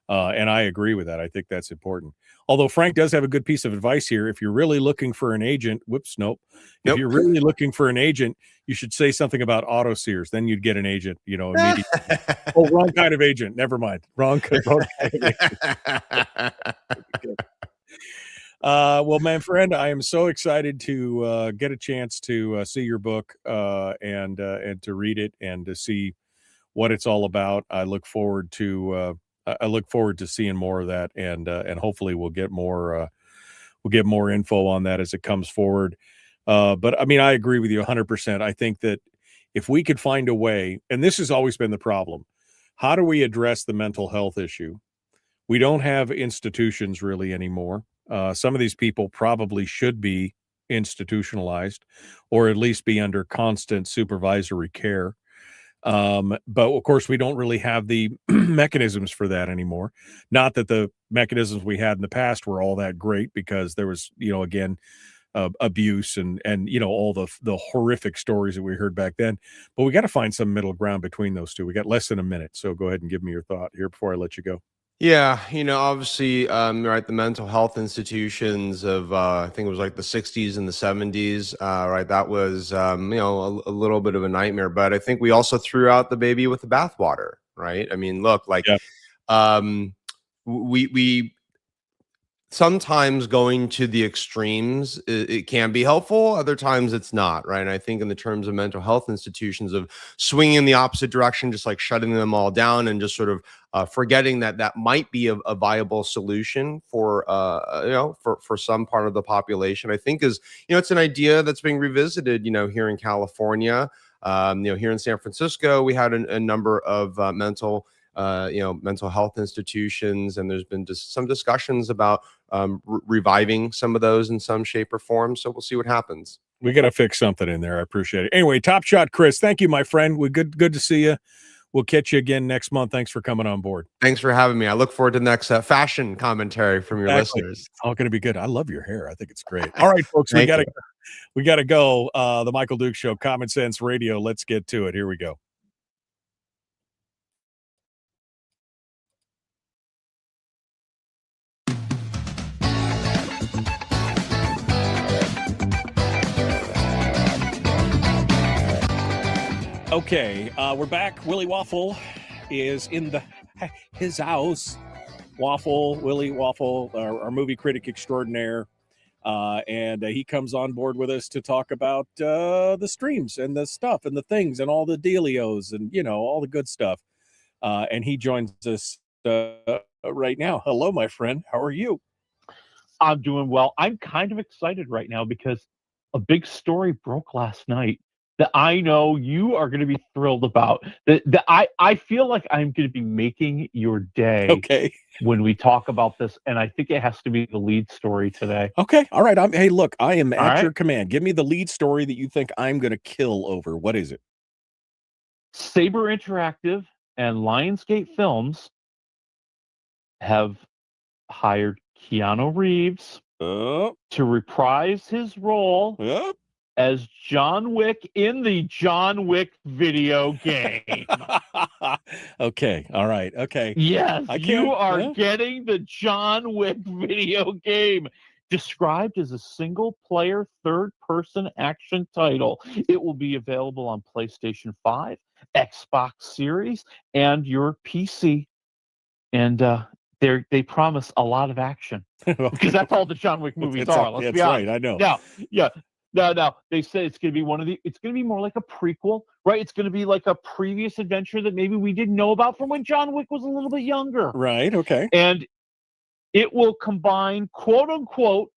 And I agree with that. I think that's important. Although Frank does have a good piece of advice here. If you're really looking for an agent, If you're really looking for an agent, you should say something about auto sears. Then you'd get an agent, immediately. Oh, wrong kind of agent. Never mind. Wrong kind of agent. Well, my friend, I am so excited to get a chance to see your book and to read it and to see what it's all about. I look forward to seeing more of that, and hopefully we'll get more info on that as it comes forward. But I mean, I agree with you 100%. I think that if we could find a way, and this has always been the problem, how do we address the mental health issue? We don't have institutions really anymore. Some of these people probably should be institutionalized or at least be under constant supervisory care. But of course, we don't really have the mechanisms for that anymore. Not that the mechanisms we had in the past were all that great, because there was, again, abuse and all the horrific stories that we heard back then. But we got to find some middle ground between those two. We got less than a minute, so go ahead and give me your thought here before I let you go. Yeah, obviously, right, the mental health institutions of, I think it was like the 60s and the 70s, right, that was, a little bit of a nightmare. But I think we also threw out the baby with the bathwater, right? I mean, look, like, we sometimes going to the extremes, it can be helpful. Other times it's not, right? And I think in the terms of mental health institutions, of swinging in the opposite direction, just like shutting them all down and just sort of forgetting that might be a viable solution for for some part of the population, I think is, it's an idea that's being revisited, here in California, here in San Francisco. We had a number of mental health institutions, and there's been just some discussions about reviving some of those in some shape or form. So we'll see what happens. We got to fix something in there. I appreciate it. Anyway, Top Shot Chris, thank you, my friend. We're good to see you. We'll catch you again next month. Thanks for coming on board. Thanks for having me. I look forward to the next fashion commentary from your listeners. It's all going to be good. I love your hair. I think it's great. All right, folks, we got to go. The Michael Duke Show, Common Sense Radio. Let's get to it. Here we go. Okay, we're back. Willie Waffle is in his house. Willie Waffle, our movie critic extraordinaire, and he comes on board with us to talk about the streams and the stuff and the things and all the dealios and all the good stuff. And he joins us right now. Hello, my friend. How are you? I'm doing well. I'm kind of excited right now because a big story broke last night that I know you are going to be thrilled about. I feel like I'm going to be making your day when we talk about this, and I think it has to be the lead story today. Okay, all right. Hey, look, I am at your command. Give me the lead story that you think I'm going to kill over. What is it? Saber Interactive and Lionsgate Films have hired Keanu Reeves to reprise his role as John Wick in the John Wick video game. Okay. All right. Okay. Yes, you are getting the John Wick video game, described as a single-player, third-person action title. It will be available on PlayStation 5, Xbox Series, and your PC. And they promise a lot of action because that's all the John Wick movies are. Let's be honest. Right. I know. No. They say it's going to be it's going to be more like a prequel, right? It's going to be like a previous adventure that maybe we didn't know about from when John Wick was a little bit younger. Right. Okay. And it will combine, quote unquote,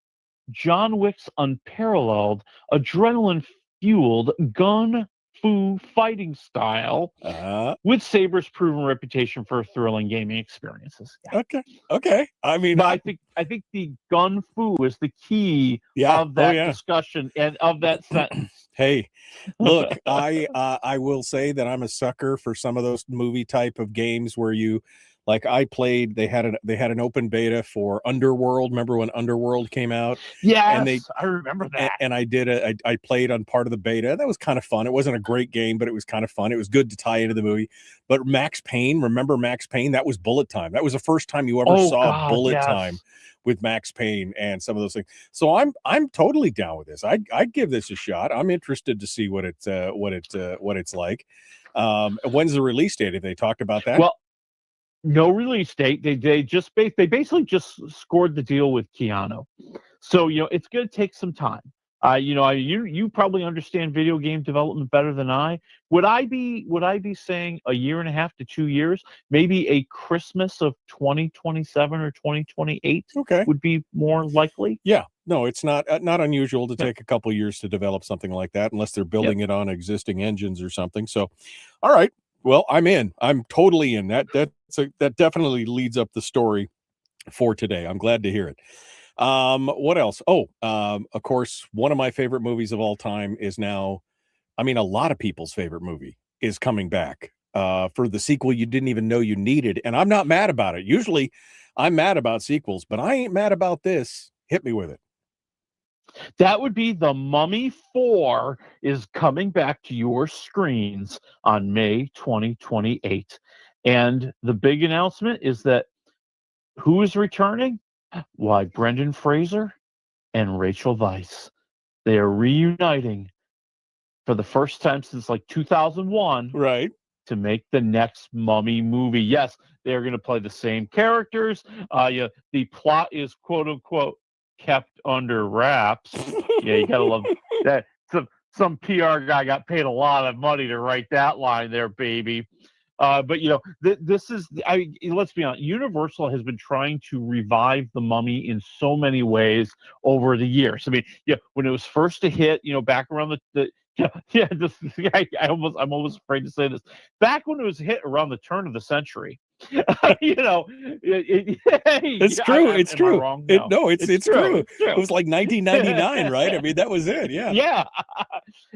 John Wick's unparalleled, adrenaline-fueled, gun fu fighting style with Saber's proven reputation for thrilling gaming experiences. Yeah. Okay. I mean, but I think the gun fu is the key of that discussion and of that sentence. Hey, look, I will say that I'm a sucker for some of those movie type of games where you, like, I played. They had an open beta for Underworld. Remember when Underworld came out? Yes, I remember that. And I played on part of the beta. That was kind of fun. It wasn't a great game, but it was kind of fun. It was good to tie into the movie. But Max Payne, remember Max Payne? That was bullet time. That was the first time you ever saw bullet time with Max Payne and some of those things. So I'm totally down with this. I'd give this a shot. I'm interested to see what it's like. When's the release date? Have they talked about that? Well, no release date. They basically just scored the deal with Keanu. So, it's going to take some time. You probably understand video game development better than I. Would I be saying a year and a half to 2 years? Maybe a Christmas of 2027 or 2028 would be more likely. Yeah. No, it's not unusual to take a couple years to develop something like that unless they're building it on existing engines or something. So, all right. Well, I'm in. I'm totally in. That definitely leads up the story for today. I'm glad to hear it. What else? Of course, one of my favorite movies of all time is now, a lot of people's favorite movie is coming back for the sequel you didn't even know you needed. And I'm not mad about it. Usually I'm mad about sequels, but I ain't mad about this. Hit me with it. That would be The Mummy 4 is coming back to your screens on May 2028. And the big announcement is that who is returning? Why, Brendan Fraser and Rachel Weisz. They are reuniting for the first time since 2001. Right. To make the next Mummy movie. Yes, they're going to play the same characters. The plot is quote unquote kept under wraps. Yeah, you gotta love that. Some PR guy got paid a lot of money to write that line there, baby. But this is, let's be honest, Universal has been trying to revive The Mummy in so many ways over the years. When it was first a hit, back around I'm almost afraid to say this. Back when it was a hit around the turn of the century, it's true. It's true. It's true. It was like 1999, right? That was it. Yeah. Yeah.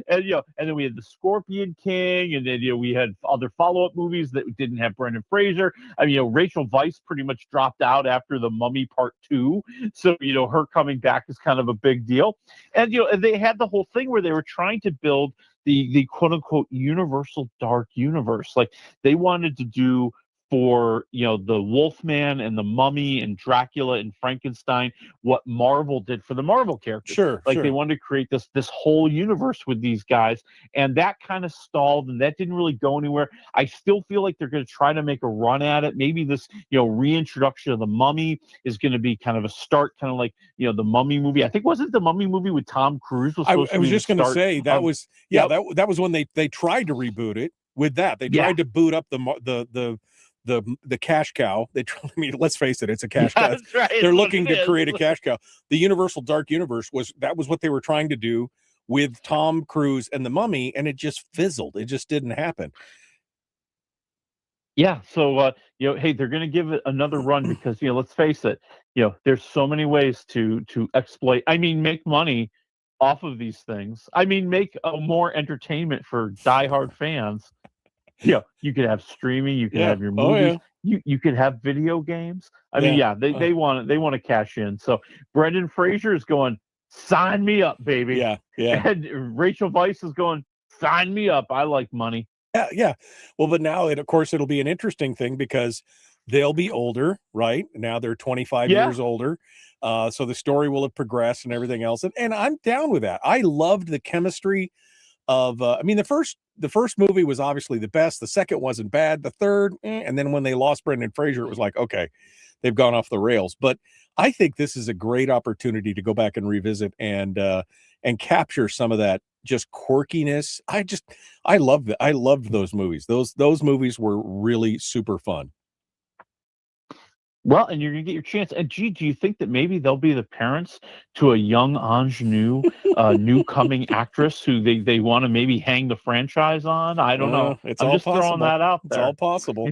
And then we had the Scorpion King, and then we had other follow-up movies that didn't have Brendan Fraser. Rachel Weisz pretty much dropped out after The Mummy Part 2, so her coming back is kind of a big deal. And they had the whole thing where they were trying to build the quote unquote Universal Dark Universe. Like they wanted to do for the Wolfman and the Mummy and Dracula and Frankenstein what Marvel did for the Marvel characters. Sure. They wanted to create this whole universe with these guys, and that kind of stalled, and that didn't really go anywhere. I still feel like they're going to try to make a run at it. Maybe this reintroduction of the Mummy is going to be kind of a start, kind of like the Mummy movie. I think wasn't the Mummy movie with Tom Cruise? I was just going to say that was that was when they tried to reboot it with that. They tried to boot up the cash cow. Let's face it, it's a cash cow. Right, they're looking to create a cash cow. The Universal Dark Universe was what they were trying to do with Tom Cruise and the Mummy, and it just fizzled. It just didn't happen. Yeah, so hey, they're going to give it another run because let's face it, there's so many ways to exploit. Make money off of these things. Make more entertainment for diehard fans. You could have streaming, you could have your movies, you could have video games. They want to cash in. So Brendan Fraser is going, sign me up, baby. Yeah. And Rachel Weisz is going, sign me up. I like money. Yeah. Well, but now of course it'll be an interesting thing because they'll be older, right? Now they're 25 years older. So the story will have progressed and everything else. And I'm down with that. I loved the chemistry of the first movie was obviously the best. The second wasn't bad. The third, and then when they lost Brendan Fraser, it was like, okay, they've gone off the rails. But I think this is a great opportunity to go back and revisit and capture some of that just quirkiness. I loved those movies. Those movies were really super fun. Well, and you're going to get your chance. And gee, do you think that maybe they'll be the parents to a young ingenue, new coming actress who they want to maybe hang the franchise on? I don't know. It's I'm all just possible. throwing that out It's there. all possible.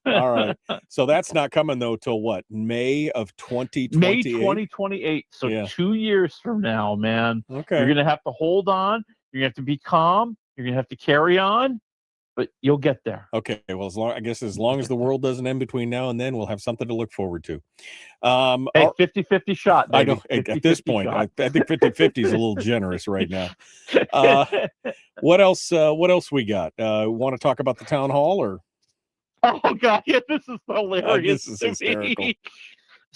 All right. So that's not coming though till what? May of 2028. May 2028. So 2 years from now, man. Okay. You're going to have to hold on. You're going to have to be calm. You're going to have to carry on. But you'll get there. Okay. Well, as long as the world doesn't end between now and then, we'll have something to look forward to. Hey, 50-50 shot, baby. I know. At this point, I think 50-50 is a little generous right now. What else? What else we got? Want to talk about the town hall or? Oh God, yeah, this is hilarious. This is hysterical.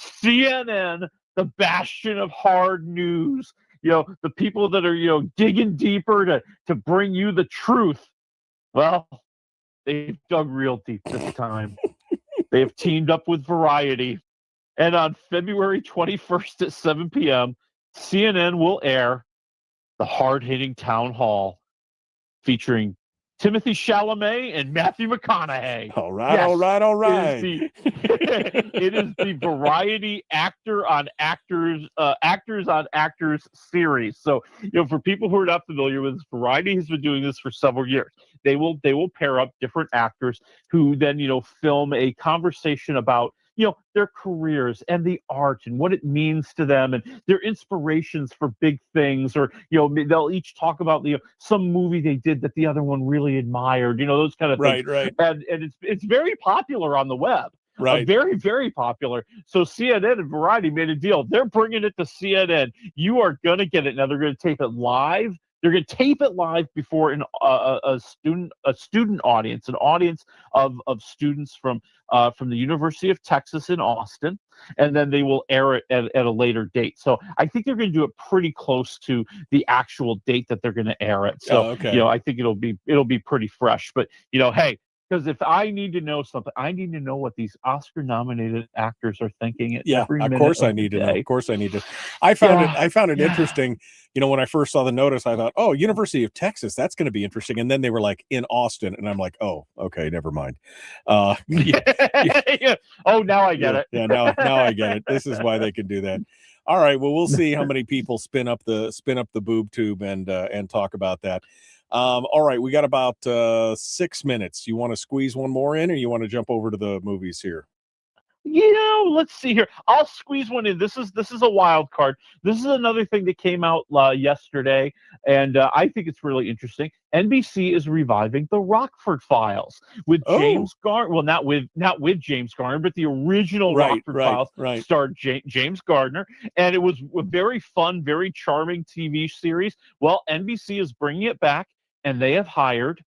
CNN, the bastion of hard news. The people that are digging deeper to bring you the truth. Well, they've dug real deep this time. They have teamed up with Variety. And on February 21st at 7 p.m., CNN will air the hard-hitting town hall featuring Timothy Chalamet and Matthew McConaughey. All right, yes, all right. It is the Variety actors on actors series. So, for people who are not familiar with this, Variety has been doing this for several years. They will pair up different actors who then, film a conversation about their careers and the art and what it means to them and their inspirations for big things, or they'll each talk about some movie they did that the other one really admired, those kind of things. Right. And it's very popular on the web. Right. Very, very popular. So CNN and Variety made a deal. They're bringing it to CNN. You are going to get it. Now they're going to tape it live. They're going to tape it live before a student audience, an audience of students from the University of Texas in Austin, and then they will air it at a later date. So I think they're going to do it pretty close to the actual date that they're going to air it. So I think it'll be pretty fresh. But hey. Because if I need to know something, I need to know what these Oscar-nominated actors are thinking. Of course I need to know. Of course I need to. I found it interesting. When I first saw the notice, I thought, "Oh, University of Texas, that's going to be interesting." And then they were like in Austin, and I'm like, "Oh, okay, never mind." Oh, now I get it. Yeah, now I get it. This is why they can do that. All right. Well, we'll see how many people spin up the boob tube and talk about that. All right, we got about 6 minutes. You want to squeeze one more in, or you want to jump over to the movies here? Let's see here. I'll squeeze one in. This is a wild card. This is another thing that came out yesterday, and I think it's really interesting. NBC is reviving the Rockford Files with James Garner. Well, not with James Garner, but the original Rockford Files starred James Gardner, and it was a very fun, very charming TV series. Well, NBC is bringing it back, and they have hired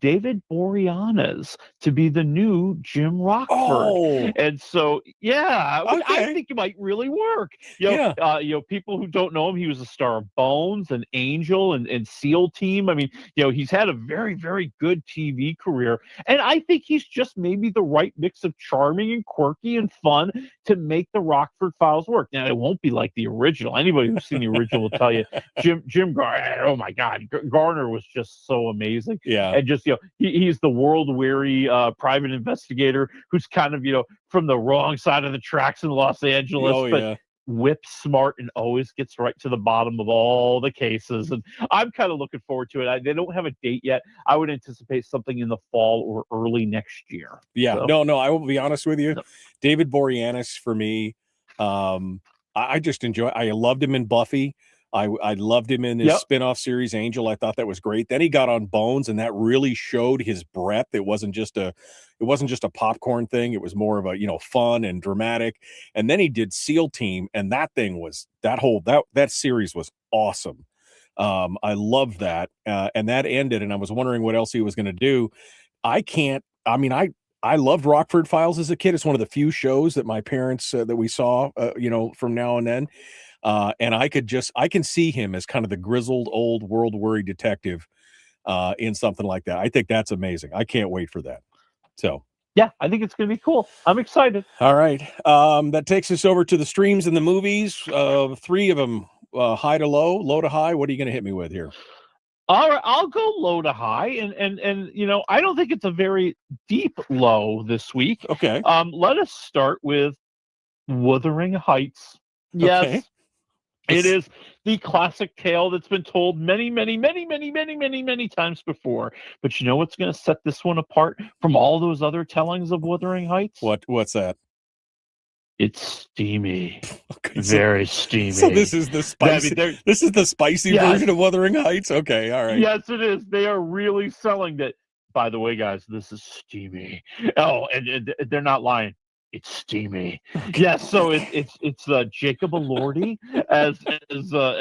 David Boreanaz to be the new Jim Rockford. And so, I think it might really work. People who don't know him, he was a star of Bones and Angel and SEAL Team. I mean, he's had a very, very good TV career. And I think he's just maybe the right mix of charming and quirky and fun to make the Rockford Files work. Now, it won't be like the original. Anybody who's seen the original will tell you Jim Garner, oh my God, Garner was just so amazing. Yeah. And just, he's the world-weary private investigator who's kind of, from the wrong side of the tracks in Los Angeles, whip smart and always gets right to the bottom of all the cases. And I'm kind of looking forward to it. They don't have a date yet. I would anticipate something in the fall or early next year. Yeah, so. No, I will be honest with you. No. David Boreanaz, for me, I just enjoy. I loved him in Buffy. I loved him in his spinoff series Angel. I thought that was great. Then he got on Bones, and that really showed his breadth. It wasn't just a popcorn thing. It was more of a fun and dramatic. And then he did SEAL Team, and that thing was that series was awesome. I loved that, and that ended. And I was wondering what else he was going to do. I loved Rockford Files as a kid. It's one of the few shows that my parents that we saw, from now and then. And I can see him as kind of the grizzled old world-weary detective in something like that. I think that's amazing. I can't wait for that. So yeah, I think it's going to be cool. I'm excited. All right. That takes us over to the streams and the movies. 3 of them, high to low, low to high. What are you going to hit me with here? All right, I'll go low to high, and I don't think it's a very deep low this week. Okay. Let us start with Wuthering Heights. Yes. Okay. It is the classic tale that's been told many times before. But you know what's going to set this one apart from all those other tellings of Wuthering Heights? What's that? It's steamy. Okay, Very steamy. So this is the spicy. This is the spicy version of Wuthering Heights. Okay, all right. Yes, it is. They are really selling that. By the way, guys, this is steamy. Oh, and they're not lying. It's steamy. Yes, so it's Jacob Elordi as so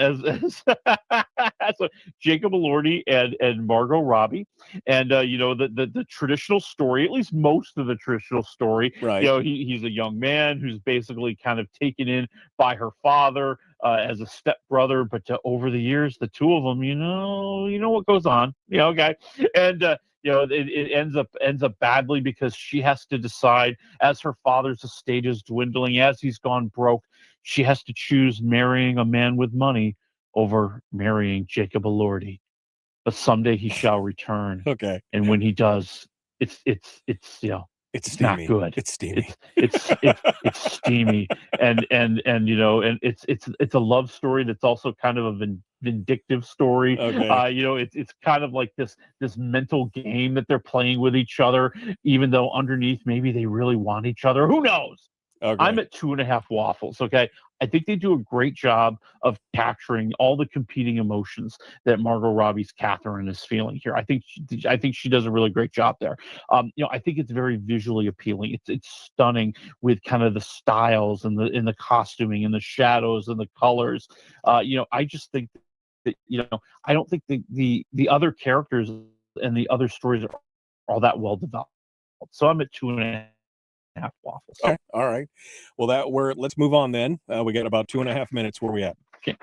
Jacob Elordi and Margot Robbie, and the traditional story, at least most of the traditional story. Right. He's a young man who's basically kind of taken in by her father as a stepbrother, but over the years, the two of them, you know what goes on, guy, and. It ends up badly because she has to decide, as her father's estate is dwindling, as he's gone broke, she has to choose marrying a man with money over marrying Jacob Elordi. But someday he shall return. Okay. And when he does, it's not good. It's steamy. It's steamy, and it's a love story that's also kind of a vindictive story. Okay. It's kind of like this mental game that they're playing with each other, even though underneath maybe they really want each other. Who knows? Okay. I'm at 2.5 waffles. Okay. I think they do a great job of capturing all the competing emotions that Margot Robbie's Catherine is feeling here. I think she does a really great job there. I think it's very visually appealing. It's stunning with kind of the styles and the costuming and the shadows and the colors. I just think that I don't think the other characters and the other stories are all that well developed. So I'm at 2.5 waffles. Okay. All right. Well, let's move on then. We got about 2.5 minutes. Where we at? Okay.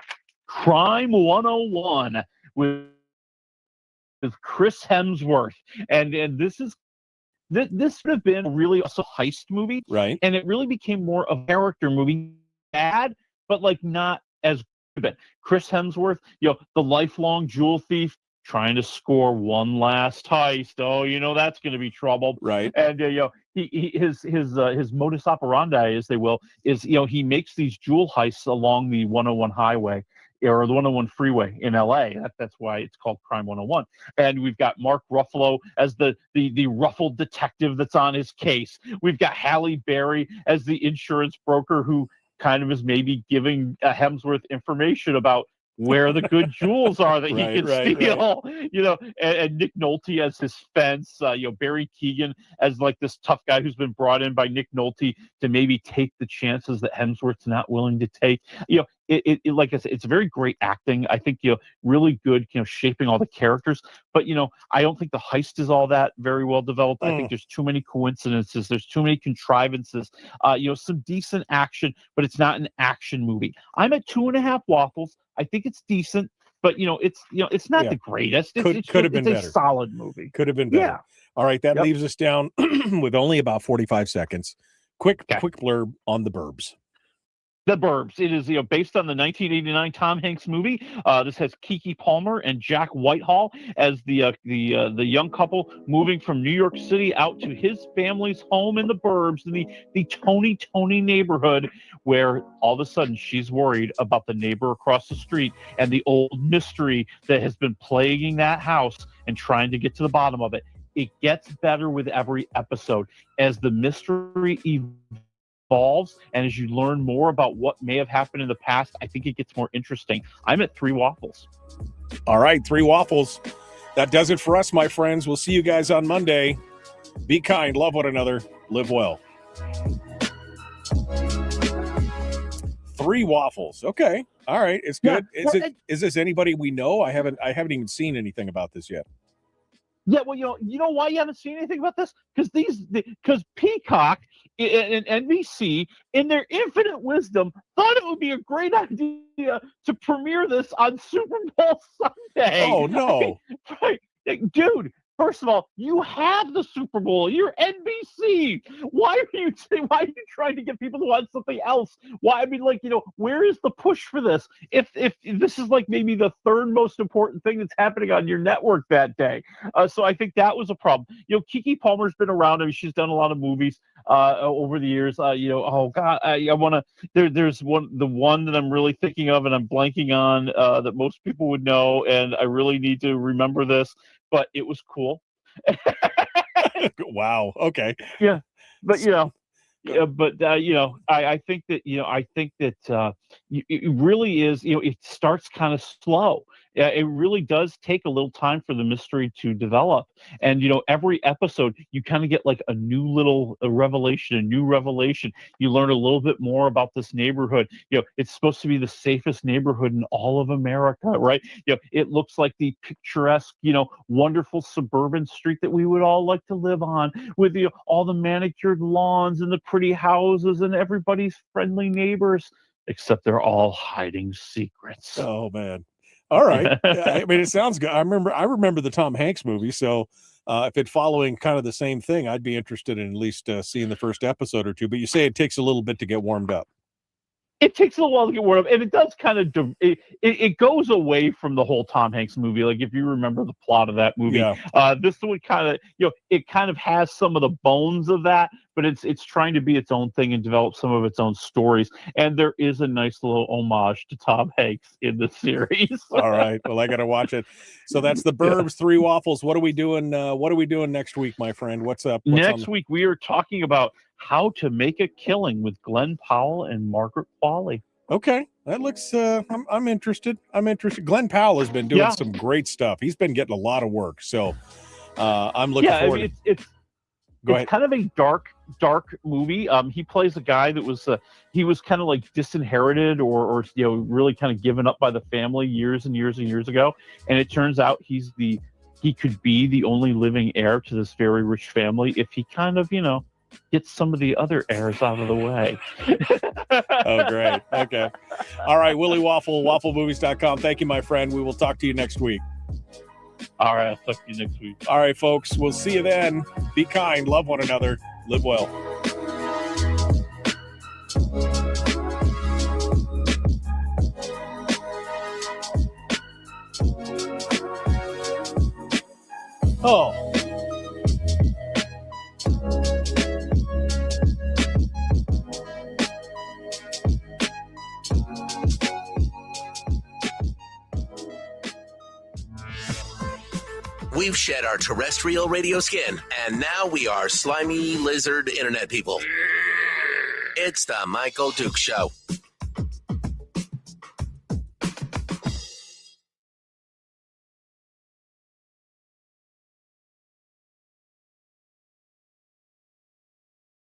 Crime 101 with Chris Hemsworth, and this would have been really also a heist movie, right? And it really became more of a character movie, bad, but like not as good. Chris Hemsworth, the lifelong jewel thief, trying to score one last heist. Oh, that's going to be trouble, right? And his modus operandi, as they will, is he makes these jewel heists along the 101 highway or the 101 freeway in LA. That's why it's called Crime 101. And we've got Mark Ruffalo as the ruffled detective that's on his case. We've got Halle Berry as the insurance broker who kind of is maybe giving Hemsworth information about where the good jewels are that he can steal, and Nick Nolte as his fence, Barry Keoghan as like this tough guy who's been brought in by Nick Nolte to maybe take the chances that Hemsworth's not willing to take. It like I said, it's very great acting. I think really good, shaping all the characters. But I don't think the heist is all that very well developed. I think there's too many coincidences. There's too many contrivances. Some decent action, but it's not an action movie. I'm at 2.5 waffles. I think it's decent, but it's not the greatest. It could have been better. A solid movie. Could have been better. Yeah. All right, that leaves us down with only about 45 seconds. Quick blurb on The Burbs. The Burbs. It is based on the 1989 Tom Hanks movie. This has Keke Palmer and Jack Whitehall as the young couple moving from New York City out to his family's home in the Burbs, in the Tony neighborhood, where all of a sudden she's worried about the neighbor across the street and the old mystery that has been plaguing that house and trying to get to the bottom of it. It gets better with every episode as the mystery evolves, and as you learn more about what may have happened in the past, I think it gets more interesting. I'm at 3 waffles. All right, 3 waffles. That does it for us, my friends. We'll see you guys on Monday. Be kind, love one another, live well. 3 waffles. Okay. All right. It's good. Is this anybody we know? I haven't even seen anything about this yet. Yeah, well, you know why you haven't seen anything about this? Because Peacock and NBC, in their infinite wisdom, thought it would be a great idea to premiere this on Super Bowl Sunday. Oh no, right, dude! First of all, you have the Super Bowl. You're NBC. Why are you trying to get people to watch something else? Why? I mean, where is the push for this? If this is like maybe the third most important thing that's happening on your network that day. So I think that was a problem. Keke Palmer's been around. I mean, she's done a lot of movies over the years. Oh God, I want to. There's the one that I'm really thinking of, and I'm blanking on that most people would know, and I really need to remember this. But it was cool. Wow. Okay. Yeah, but I think that it really is. It starts kind of slow. It really does take a little time for the mystery to develop, and every episode you kind of get like a new little revelation, a new revelation. You learn a little bit more about this neighborhood. It's supposed to be the safest neighborhood in all of America, right? It looks like the picturesque, wonderful suburban street that we would all like to live on, with all the manicured lawns and the pretty houses and everybody's friendly neighbors, except they're all hiding secrets. Oh man. All right. I mean, it sounds good. I remember the Tom Hanks movie. So if it's following kind of the same thing, I'd be interested in at least seeing the first episode or two. But you say it takes a little bit to get warmed up. It takes a little while to get warmed up, and it does kind of it goes away from the whole Tom Hanks movie. Like if you remember the plot of that movie, this one kind of it kind of has some of the bones of that, but it's trying to be its own thing and develop some of its own stories. And there is a nice little homage to Tom Hanks in the series. All right, well I got to watch it. So that's the Burbs, 3 Waffles. What are we doing? What are we doing next week, my friend? What's up? Next week we are talking about How to Make a Killing with Glenn Powell and Margaret Qualley. Okay, that looks. I'm interested. Glenn Powell has been doing some great stuff. He's been getting a lot of work. So I'm looking forward. I mean, it's kind of a dark movie. He plays a guy that was he was kind of like disinherited or really kind of given up by the family years and years and years ago, and it turns out he could be the only living heir to this very rich family if he kind of get some of the other heirs out of the way. Oh, great. Okay. All right, Willie Waffle, wafflemovies.com. Thank you, my friend. We will talk to you next week. All right, I'll talk to you next week. All right, folks. We'll see you then. Be kind. Love one another. Live well. Oh. We've shed our terrestrial radio skin, and now we are slimy lizard internet people. It's the Michael Duke Show.